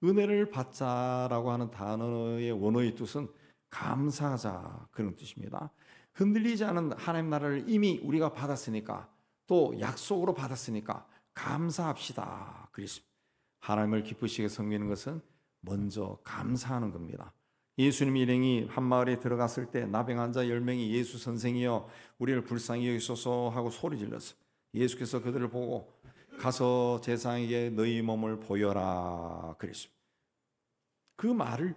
은혜를 받자라고 하는 단어의 원어의 뜻은 감사하자 그런 뜻입니다. 흔들리지 않은 하나님 나라를 이미 우리가 받았으니까 또 약속으로 받았으니까 감사합시다 그랬습니다. 하나님을 기쁘시게 섬기는 것은 먼저 감사하는 겁니다. 예수님 일행이 한 마을에 들어갔을 때 나병 환자 10명이 예수 선생이여 우리를 불쌍히 여기소서 하고 소리 질렀어요. 예수께서 그들을 보고 가서 제사장에게 너희 몸을 보여라 그랬습니다. 그 말을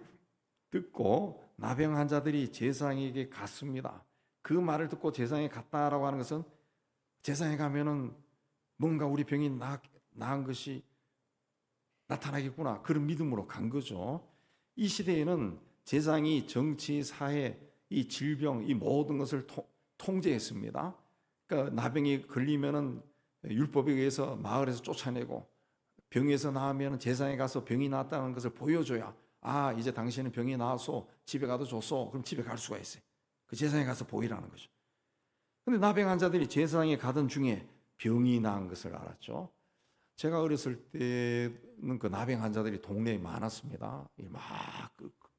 듣고 나병 환자들이 제사장에게 갔습니다. 그 말을 듣고 제사장에 갔다라고 하는 것은 제사장에 가면은 뭔가 우리 병이 나은 것이 나타나겠구나 그런 믿음으로 간 거죠. 이 시대에는 제사장이 정치, 사회, 이 질병, 이 모든 것을 통제했습니다. 그러니까 나병이 걸리면은 율법에 의해서 마을에서 쫓아내고 병에서 나으면 제사장에 가서 병이 나았다는 것을 보여줘야 아 이제 당신은 병이 나았소 집에 가도 좋소 그럼 집에 갈 수가 있어요. 그 제사장에 가서 보이라는 거죠. 근데 나병 환자들이 제사장에 가던 중에 병이 나은 것을 알았죠. 제가 어렸을 때는 그 나병 환자들이 동네에 많았습니다.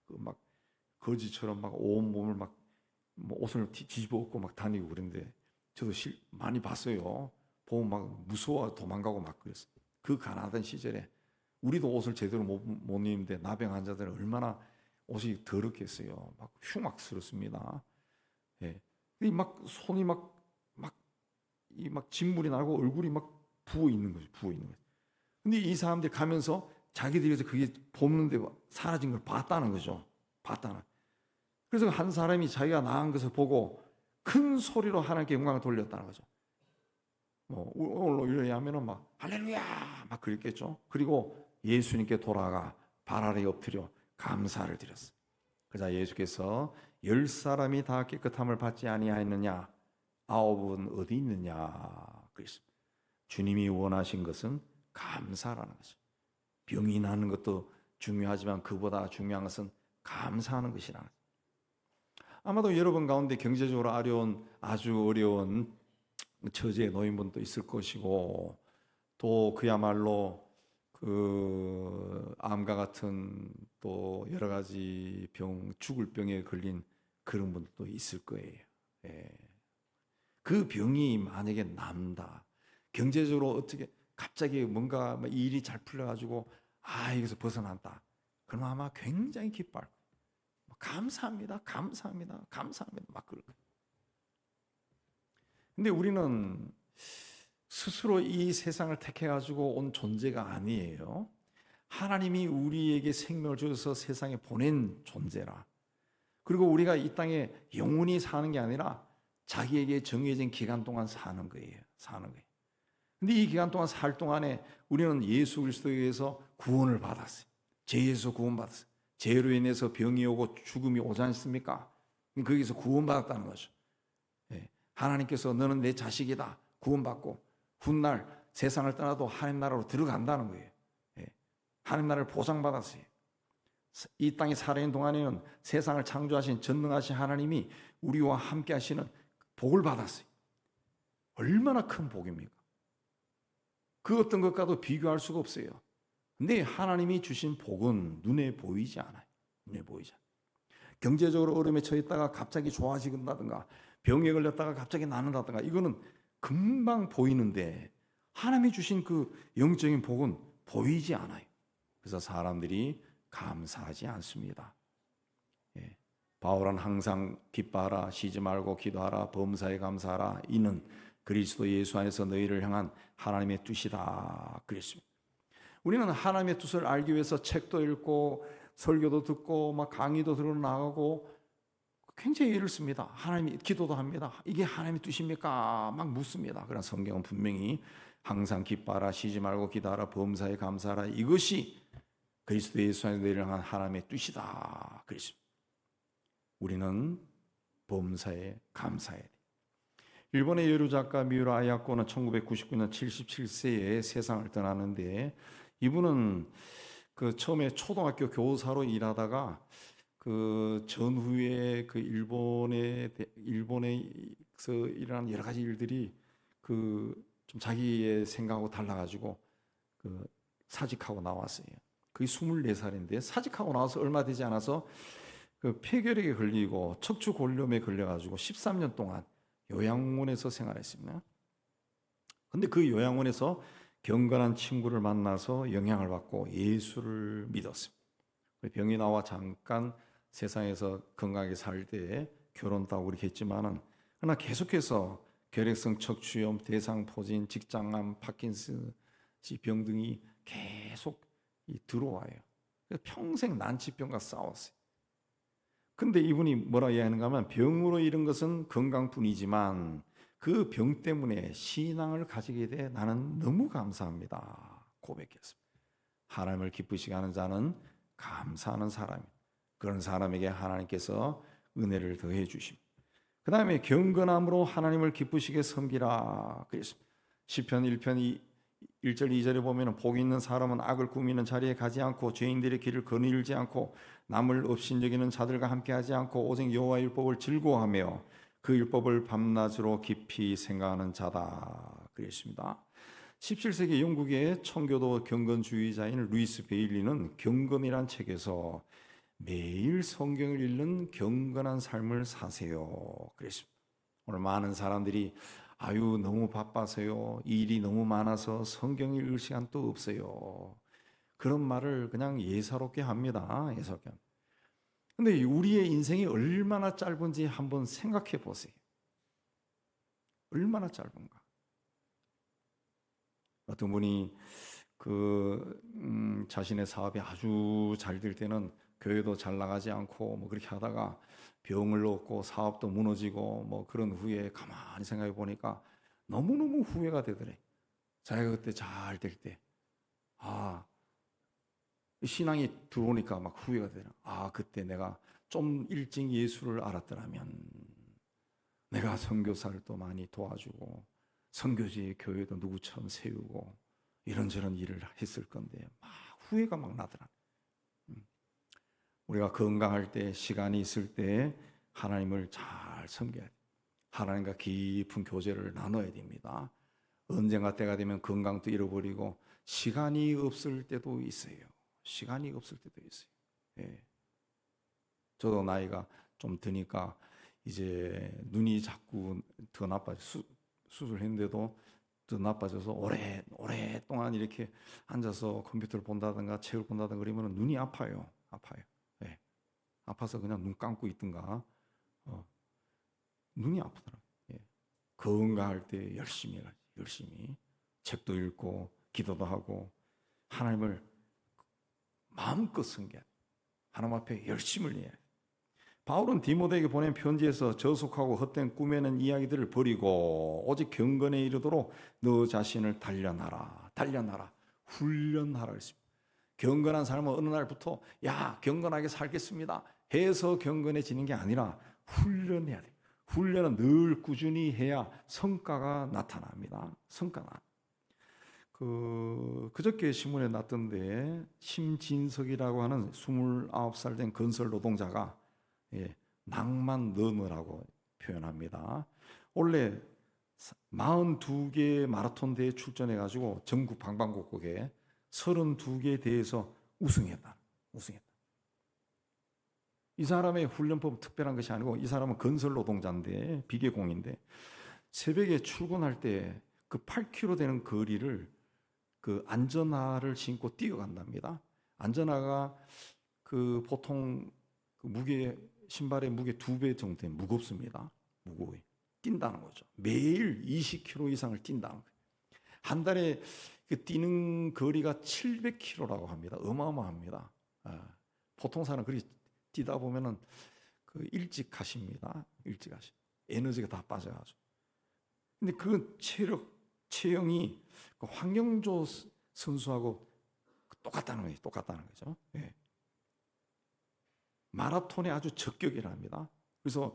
막 거지처럼 막 온 몸을 막 뭐 옷을 뒤집어 엎고 막 다니고 그런데 저도 많이 봤어요. 보면 막 무서워 도망가고 막 그랬어요. 그 가난하던 시절에 우리도 옷을 제대로 못 입는데 나병 환자들은 얼마나 옷이 더럽겠어요. 막 흉악스럽습니다. 예. 막 손이 막 진물이 나고 얼굴이 막 부어 있는 거죠. 부어 있는 거죠. 근데 이 사람들이 가면서 자기들이 그게 보는데 사라진 걸 봤다는 거죠. 봤다는. 그래서 한 사람이 자기가 나은 것을 보고 큰 소리로 하나님께 영광을 돌렸다는 거죠. 뭐 오늘로 이래야면은 막 할렐루야 막 그랬겠죠. 그리고 예수님께 돌아가 발 아래 엎드려 감사를 드렸어요. 그러자 예수께서 10사람이 다 깨끗함을 받지 아니하였느냐 9은 어디 있느냐 그랬습니다. 주님이 원하신 것은 감사라는 거죠. 병이 나는 것도 중요하지만 그보다 중요한 것은 감사하는 것이라는 거죠. 아마도 여러분 가운데 경제적으로 아주 어려운 처지에 놓인 분도 있을 것이고 또 그야말로 그 암과 같은 또 여러 가지 죽을 병에 걸린 그런 분도 있을 거예요. 예. 그 병이 만약에 남다. 경제적으로 어떻게 갑자기 뭔가 일이 잘 풀려가지고 여기서 벗어난다. 그럼 아마 굉장히 기뻐할 거예요. 감사합니다. 막 그럴 거예요. 근데 우리는 스스로 이 세상을 택해가지고 온 존재가 아니에요. 하나님이 우리에게 생명을 주셔서 세상에 보낸 존재라. 그리고 우리가 이 땅에 영원히 사는 게 아니라 자기에게 정해진 기간 동안 사는 거예요. 근데 이 기간 동안 살 동안에 우리는 예수 그리스도에 의해서 구원을 받았어요. 죄에서 구원받았어요. 죄로 인해서 병이 오고 죽음이 오지 않습니까? 거기서 구원받았다는 거죠. 하나님께서 너는 내 자식이다. 구원받고 훗날 세상을 떠나도 하나님 나라로 들어간다는 거예요. 하나님 나라를 보장받았어요. 이 땅에 살아있는 동안에는 세상을 창조하신 전능하신 하나님이 우리와 함께 하시는 복을 받았어요. 얼마나 큰 복입니까? 그 어떤 것과도 비교할 수가 없어요. 근데 하나님이 주신 복은 눈에 보이지 않아요. 눈에 보이지 않아요. 경제적으로 어려움에 처했다가 갑자기 좋아진다든가 병에 걸렸다가 갑자기 낫는다든가 이거는 금방 보이는데 하나님이 주신 그 영적인 복은 보이지 않아요. 그래서 사람들이 감사하지 않습니다. 바울은 항상 기뻐하라, 쉬지 말고 기도하라, 범사에 감사하라. 이는 그리스도 예수 안에서 너희를 향한 하나님의 뜻이다 그랬습니다. 우리는 하나님의 뜻을 알기 위해서 책도 읽고 설교도 듣고 막 강의도 들어 나가고 굉장히 애를 씁니다. 하나님 기도도 합니다. 이게 하나님의 뜻입니까? 막 묻습니다. 그러나 성경은 분명히 항상 기뻐하라, 쉬지 말고 기도하라, 범사에 감사하라. 이것이 그리스도 예수 안에서 너희를 향한 하나님의 뜻이다 그랬습니다. 우리는 범사에 감사해야 돼. 일본의 여류 작가 미우라 아야코는 1999년 77세에 세상을 떠나는데, 이분은 그 처음에 초등학교 교사로 일하다가 그 전후에 그 일본에서 일어난 여러 가지 일들이 그 좀 자기의 생각하고 달라가지고 그 사직하고 나왔어요. 그게 24살인데 사직하고 나와서 얼마 되지 않아서 그 폐결핵에 걸리고 척추골염에 걸려가지고 13년 동안 요양원에서 생활했습니다. 근데 그 요양원에서 경건한 친구를 만나서 영향을 받고 예수를 믿었습니다. 병이 나와 잠깐 세상에서 건강하게 살 때 결혼도 하고 그렇게 했지만은, 그러나 계속해서 결핵성 척추염, 대상포진, 직장암, 파킨슨스 병 등이 계속 들어와요. 그래서 평생 난치병과 싸웠어요. 근데 이분이 뭐라 이야기하는가 하면, 병으로 잃은 것은 건강뿐이지만 그 병 때문에 신앙을 가지게 돼 나는 너무 감사합니다 고백했습니다. 하나님을 기쁘시게 하는 자는 감사하는 사람입니다. 그런 사람에게 하나님께서 은혜를 더해 주십니다. 그 다음에 경건함으로 하나님을 기쁘시게 섬기라 그랬습니다. 시편 1편 1절 2절에 보면, 복 있는 사람은 악을 꾸미는 자리에 가지 않고 죄인들의 길을 거닐지 않고 남을 업신여기는 자들과 함께하지 않고 오직 여호와의 율법을 즐거워하며 그 율법을 밤낮으로 깊이 생각하는 자다 그랬습니다. 17세기 영국의 청교도 경건주의자인 루이스 베일리는 경건이란 책에서 매일 성경을 읽는 경건한 삶을 사세요 그랬습니다. 오늘 많은 사람들이 아유 너무 바빠서요, 일이 너무 많아서 성경 읽을 시간도 없어요, 그런 말을 그냥 예사롭게 합니다. 예사롭게 합니다. 근데 우리의 인생이 얼마나 짧은지 한번 생각해 보세요. 얼마나 짧은가. 어떤 분이 자신의 사업이 아주 잘 될 때는 교회도 잘 나가지 않고 뭐 그렇게 하다가 병을 얻고 사업도 무너지고 뭐 그런 후에 가만히 생각해 보니까 너무너무 후회가 되더래. 자기가 그때 잘 될 때, 신앙이 들어오니까 막 후회가 되더라. 그때 내가 좀 일찍 예수를 알았더라면 내가 선교사를 또 많이 도와주고 선교지 교회도 누구처럼 세우고 이런저런 일을 했을 건데, 막 후회가 막 나더라. 우리가 건강할 때, 시간이 있을 때 하나님을 잘 섬겨야 돼. 하나님과 깊은 교제를 나눠야 됩니다. 언젠가 때가 되면 건강도 잃어버리고 시간이 없을 때도 있어요. 시간이 없을 때도 있어요. 예. 저도 나이가 좀 드니까 이제 눈이 자꾸 더 나빠져. 수술했는데도 더 나빠져서 오랫동안 이렇게 앉아서 컴퓨터를 본다든가 책을 본다든가 그러면 눈이 아파요. 예. 아파서 그냥 눈 감고 있든가 눈이 아프더라고요. 예. 건강할 때 열심히 책도 읽고 기도도 하고 하나님을 마음껏 섬겨야 돼. 하나님 앞에 열심을 내야 돼. 바울은 디모데에게 보낸 편지에서 저속하고 헛된 꿈에는 이야기들을 버리고 오직 경건에 이르도록 너 자신을 단련하라, 훈련하라 했습니다. 경건한 삶은 어느 날부터 경건하게 살겠습니다 해서 경건해지는 게 아니라 훈련해야 돼요. 훈련은 늘 꾸준히 해야 성과가 나타납니다. 그저께 신문에 났던데, 심진석이라고 하는 29살 된 건설 노동자가 낭만 러너라고 표현합니다. 원래 42개 마라톤 대회에 출전해가지고 전국 방방곡곡에 32개 대회에서 우승했다. 이 사람의 훈련법은 특별한 것이 아니고, 이 사람은 건설 노동자인데 비계공인데 새벽에 출근할 때 그 8km 되는 거리를 그 안전화를 신고 뛰어간답니다. 안전화가 보통 무게, 신발의 무게 2배 정도 되면 무겁습니다. 무거워요. 뛴다는 거죠. 매일 20km 이상을 뛴다는 거예요. 한 달에 뛰는 거리가 700km라고 합니다. 어마어마합니다. 보통 사람 그렇게 뛰다 보면은 일찍 가십니다. 에너지가 다 빠져가지고. 근데 그 체형이 황영조 선수하고 똑같다는 거죠. 예. 마라톤에 아주 적격이랍니다. 그래서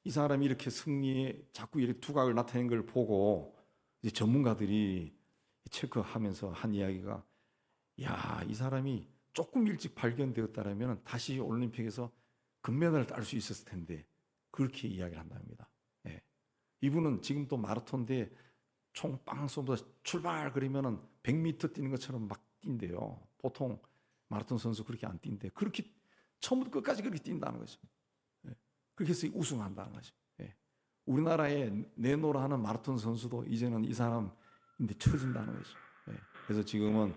이 사람이 이렇게 승리에 자꾸 이렇게 두각을 나타내는 걸 보고 이제 전문가들이 체크하면서 한 이야기가, 야, 이 사람이 조금 일찍 발견되었다라면 다시 올림픽에서 금메달을 딸 수 있었을 텐데, 그렇게 이야기를 한답니다. 예. 이분은 지금 또 마라톤대 총 빵 쏘면서 출발 그러면은 100m 뛰는 것처럼 막 뛴대요. 보통 마라톤 선수 그렇게 안 뛴대. 그렇게 처음부터 끝까지 그렇게 뛴다는 거죠. 예. 그렇게 해서 우승한다는 거죠. 예. 우리나라에 내노라 하는 마라톤 선수도 이제는 이 사람인데 쳐진다는 거죠. 예. 그래서 지금은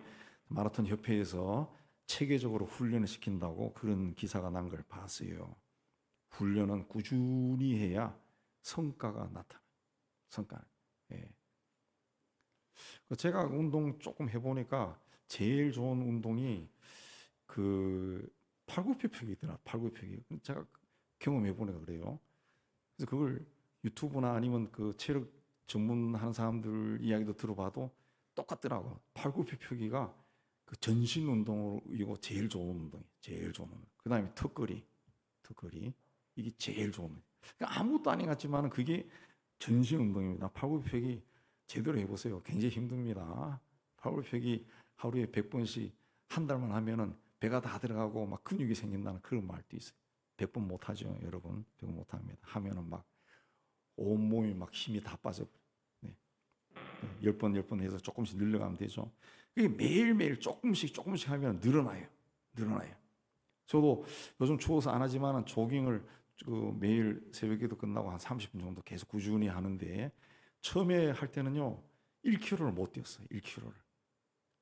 마라톤 협회에서 체계적으로 훈련을 시킨다고 그런 기사가 난 걸 봤어요. 훈련은 꾸준히 해야 성과가 나타나요. 성과. 예. 제가 운동 조금 해보니까 제일 좋은 운동이 그 팔굽혀펴기더라. 팔굽혀펴기. 제가 경험해보니까 그래요. 그래서 그걸 유튜브나 아니면 그 체력 전문하는 사람들 이야기도 들어봐도 똑같더라고. 팔굽혀펴기가 그 전신 운동으로 이거 제일 좋은 운동이에요. 제일 좋은 운동. 그다음에 턱걸이 이게 제일 좋은 운동. 그러니까 아무것도 아닌 것 같지만 그게 전신 운동입니다. 팔굽혀펴기 제대로 해보세요. 굉장히 힘듭니다. 팔굽혀펴기 하루에 100번씩 한 달만 하면은 배가 다 들어가고 막 근육이 생긴다는 그런 말도 있어요. 100번 못 하죠, 여러분. 100번 못 합니다. 하면은 막 온몸이 막 힘이 다 빠져버려요. 네. 10번 해서 조금씩 늘려가면 되죠. 그게 매일매일 조금씩 하면 늘어나요. 저도 요즘 추워서 안 하지만 조깅을 그 매일 새벽에도 끝나고 한 30분 정도 계속 꾸준히 하는데, 처음에 할 때는요 1km를 못 뛰었어요. 1km를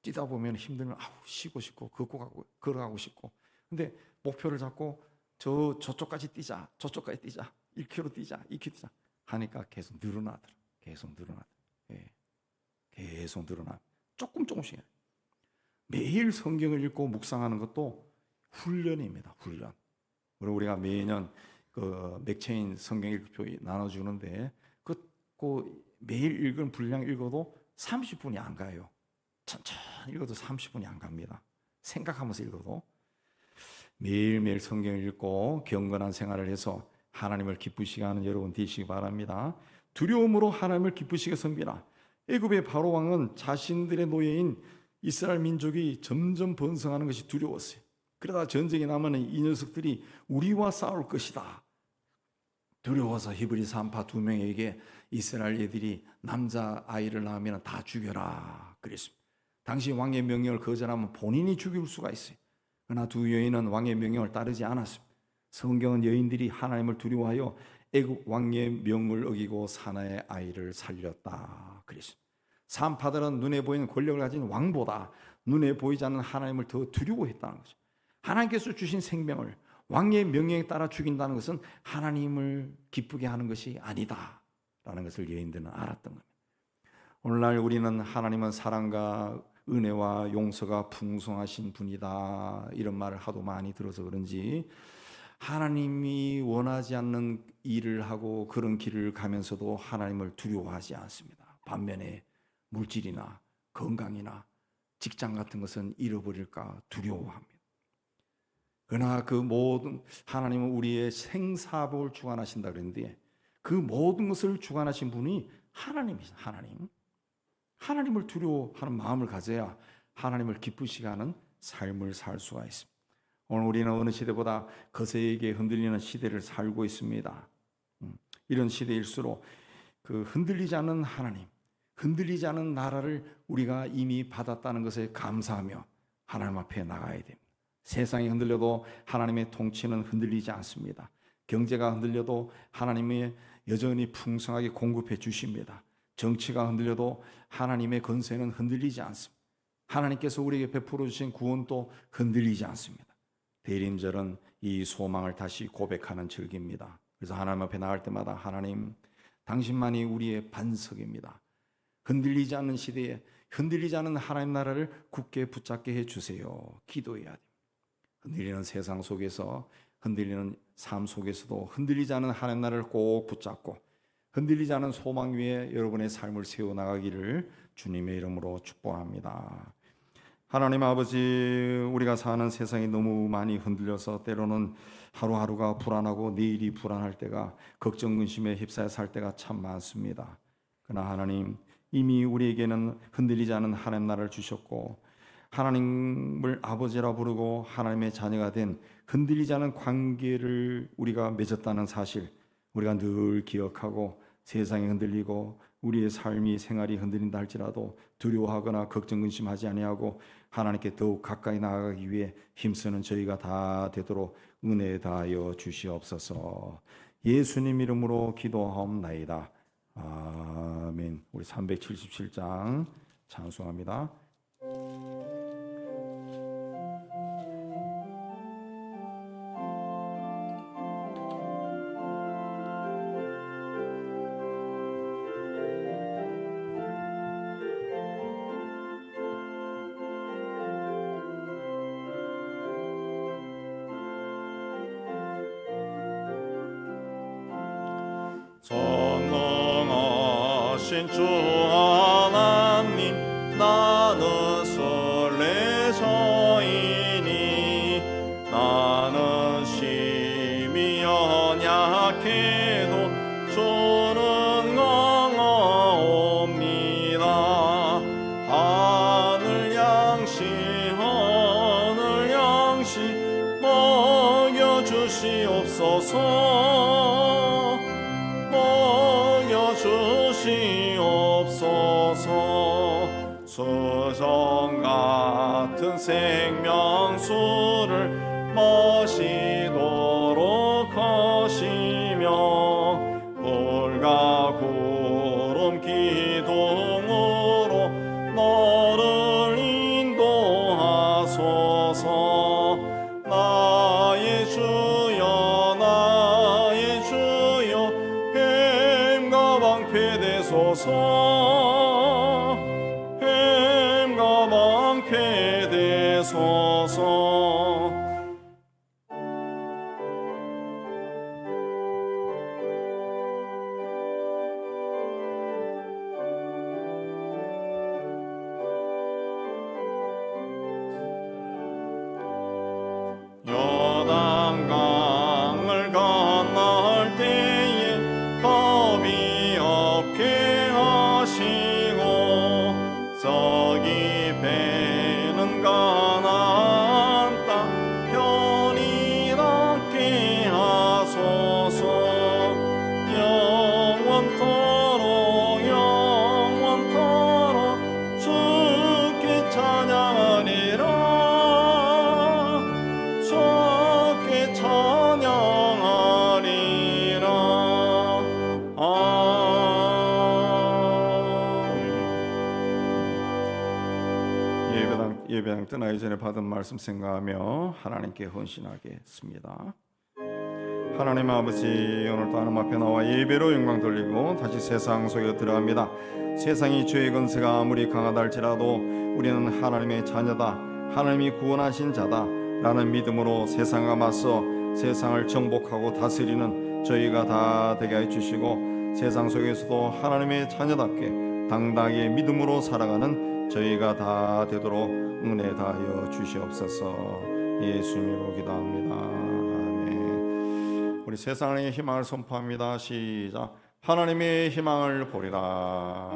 뛰다 보면 힘들면 쉬고 싶고 걷고 걸어가고 싶고, 근데 목표를 잡고 저쪽까지 뛰자 1km 뛰자 2km 뛰자 하니까 계속 늘어나더라. 예. 계속 늘어나. 조금씩 매일 성경을 읽고 묵상하는 것도 훈련입니다. 훈련. 우리가 매년 그 맥체인 성경 읽기표 나눠주는데 그 매일 읽은 분량 읽어도 30분이 안 가요. 천천히 읽어도 30분이 안 갑니다. 생각하면서 읽어도. 매일매일 성경을 읽고 경건한 생활을 해서 하나님을 기쁘시게 하는 여러분 되시기 바랍니다. 두려움으로 하나님을 기쁘시게 섬기라. 애굽의 바로 왕은 자신들의 노예인 이스라엘 민족이 점점 번성하는 것이 두려웠어요. 그러다 전쟁이 나면 이 녀석들이 우리와 싸울 것이다. 두려워서 히브리 산파 2명에게 이스라엘 애들이 남자 아이를 낳으면 다 죽여라 그랬습니다. 당시 왕의 명령을 거절하면 본인이 죽일 수가 있어요. 그러나 두 여인은 왕의 명령을 따르지 않았습니다. 성경은 여인들이 하나님을 두려워하여 애굽 왕의 명을 어기고 사나의 아이를 살렸다 그랬습니다. 산파들은 눈에 보이는 권력을 가진 왕보다 눈에 보이지 않는 하나님을 더 두려워했다는 거죠. 하나님께서 주신 생명을 왕의 명령에 따라 죽인다는 것은 하나님을 기쁘게 하는 것이 아니다 라는 것을 여인들은 알았던 겁니다. 오늘날 우리는 하나님은 사랑과 은혜와 용서가 풍성하신 분이다 이런 말을 하도 많이 들어서 그런지 하나님이 원하지 않는 일을 하고 그런 길을 가면서도 하나님을 두려워하지 않습니다. 반면에 물질이나 건강이나 직장 같은 것은 잃어버릴까 두려워합니다. 그러나 그 모든 하나님은 우리의 생사복을 주관하신다 그랬는데 그 모든 것을 주관하신 분이 하나님이시다. 하나님을 두려워하는 마음을 가져야 하나님을 기쁘시게 하는 삶을 살 수가 있습니다. 오늘 우리는 어느 시대보다 거세게 흔들리는 시대를 살고 있습니다. 이런 시대일수록 그 흔들리지 않는 하나님, 흔들리지 않는 나라를 우리가 이미 받았다는 것에 감사하며 하나님 앞에 나가야 됩니다. 세상이 흔들려도 하나님의 통치는 흔들리지 않습니다. 경제가 흔들려도 하나님이 여전히 풍성하게 공급해 주십니다. 정치가 흔들려도 하나님의 권세는 흔들리지 않습니다. 하나님께서 우리에게 베풀어 주신 구원도 흔들리지 않습니다. 대림절은 이 소망을 다시 고백하는 절기입니다. 그래서 하나님 앞에 나갈 때마다 하나님, 당신만이 우리의 반석입니다. 흔들리지 않는 시대에 흔들리지 않는 하나님 나라를 굳게 붙잡게 해주세요. 기도해야 됩니다. 흔들리는 세상 속에서, 흔들리는 삶 속에서도 흔들리지 않는 하나님 나라를 꼭 붙잡고 흔들리지 않은 소망 위에 여러분의 삶을 세워나가기를 주님의 이름으로 축복합니다. 하나님 아버지, 우리가 사는 세상이 너무 많이 흔들려서 때로는 하루하루가 불안하고 내일이 불안할 때가, 걱정 근심에 휩싸여 살 때가 참 많습니다. 그러나 하나님, 이미 우리에게는 흔들리지 않은 하나님 나라를 주셨고, 하나님을 아버지라 부르고 하나님의 자녀가 된 흔들리지 않은 관계를 우리가 맺었다는 사실, 우리가 늘 기억하고, 세상이 흔들리고 우리의 삶이 생활이 흔들린다 할지라도 두려워하거나 걱정 근심하지 아니하고 하나님께 더욱 가까이 나아가기 위해 힘쓰는 저희가 다 되도록 은혜 다하여 주시옵소서. 예수님 이름으로 기도하옵나이다. 아멘. 우리 377장 찬송합니다. 전능하신 주 하나님, 나는 순례자이니 나는 심히 연약해도 주는 강하옵니다. 하늘 양식 먹여주시옵소서. 주시옵소서. 수정 같은 생명수를 마시도록 하시며 불과 구름 기둥으로 너를 인도하소서. 나의 주여, 나의 주여, 뱀과 방패 되소서. 뱀과 방패 되소서. 요단강을 건널 때에 겁이 없게 하시고 저기 배는 가나안 땅 편히 닿게 하소서. 영원토록 주께 찬양하리라. 주께 찬양하리라. 예배당 떠나기 전에 받은 말씀 생각하며 하나님께 헌신하겠습니다. 하나님 아버지, 오늘 또 하나님 앞에 나와 예배로 영광 돌리고 다시 세상 속에 들어갑니다. 세상이 죄의 권세가 아무리 강하다 할지라도 우리는 하나님의 자녀다, 하나님이 구원하신 자다 라는 믿음으로 세상과 맞서 세상을 정복하고 다스리는 저희가 다 되게 해주시고, 세상 속에서도 하나님의 자녀답게 당당하게 믿음으로 살아가는 저희가 다 되도록 은혜 다하여 주시옵소서. 예수님으로 기도합니다. 아멘. 우리 세상의 희망을 선포합니다. 시작. 하나님의 희망을 보리라.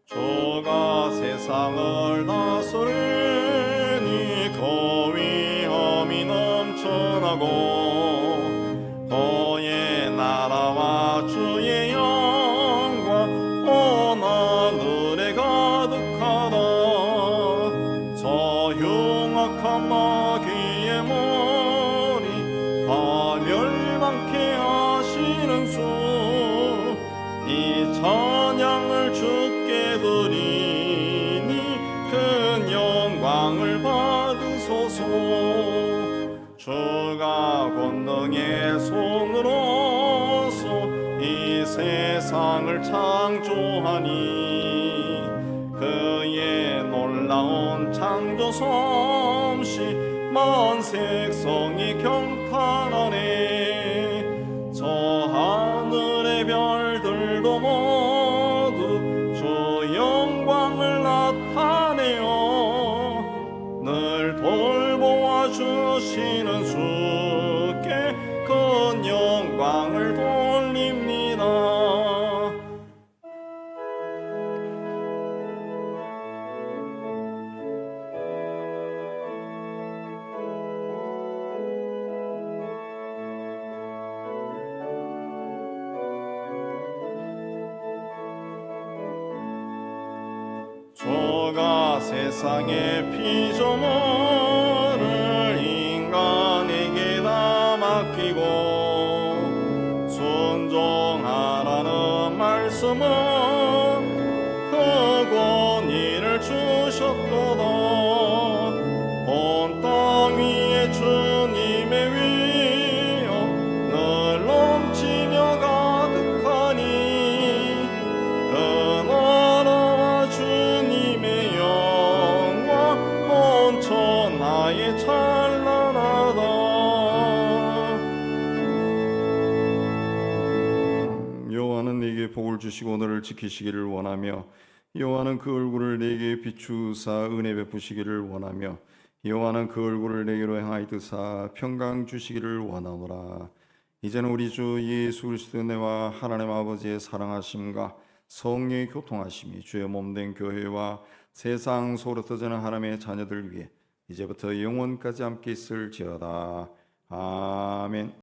주가 세상을 다스리니 그 위엄이 넘쳐나고 그의 나라와 주의 영광 온 하늘에 가득하다. 저 흉악한 마귀의 머리 다 멸망케 하시는 주, 이 찬양을 주께 드리니 큰 영광을 받으소서. 주가 권능의 손으로서 이 세상을 창조하니 그의 놀라운 창조 솜씨 만색성이 경탄하네. 저 하늘 세상의 피조물을 인간에게 다 맡기고 순종하라는 말씀은 그 권위를 주셨도다. 온 땅 위에 주님의 위엄 늘 넘치며 가득하니 그 나라와 주님의 영광 온 천하에 찬란하다. 여호와는 네게 복을 주시고 너를 지키시기를 원하며 여호와는 그 얼굴을 네게 비추사 은혜 베푸시기를 원하며 여호와는 그 얼굴을 네게로 행하이드사 평강 주시기를 원하노라. 이제는 우리 주 예수 그리스도 은혜와 하나님 아버지의 사랑하심과 성령의 교통하심이 주의 몸된 교회와 세상 속으로 터지는 하나님의 자녀들 위해 이제부터 영원까지 함께 있을지어다. 아멘.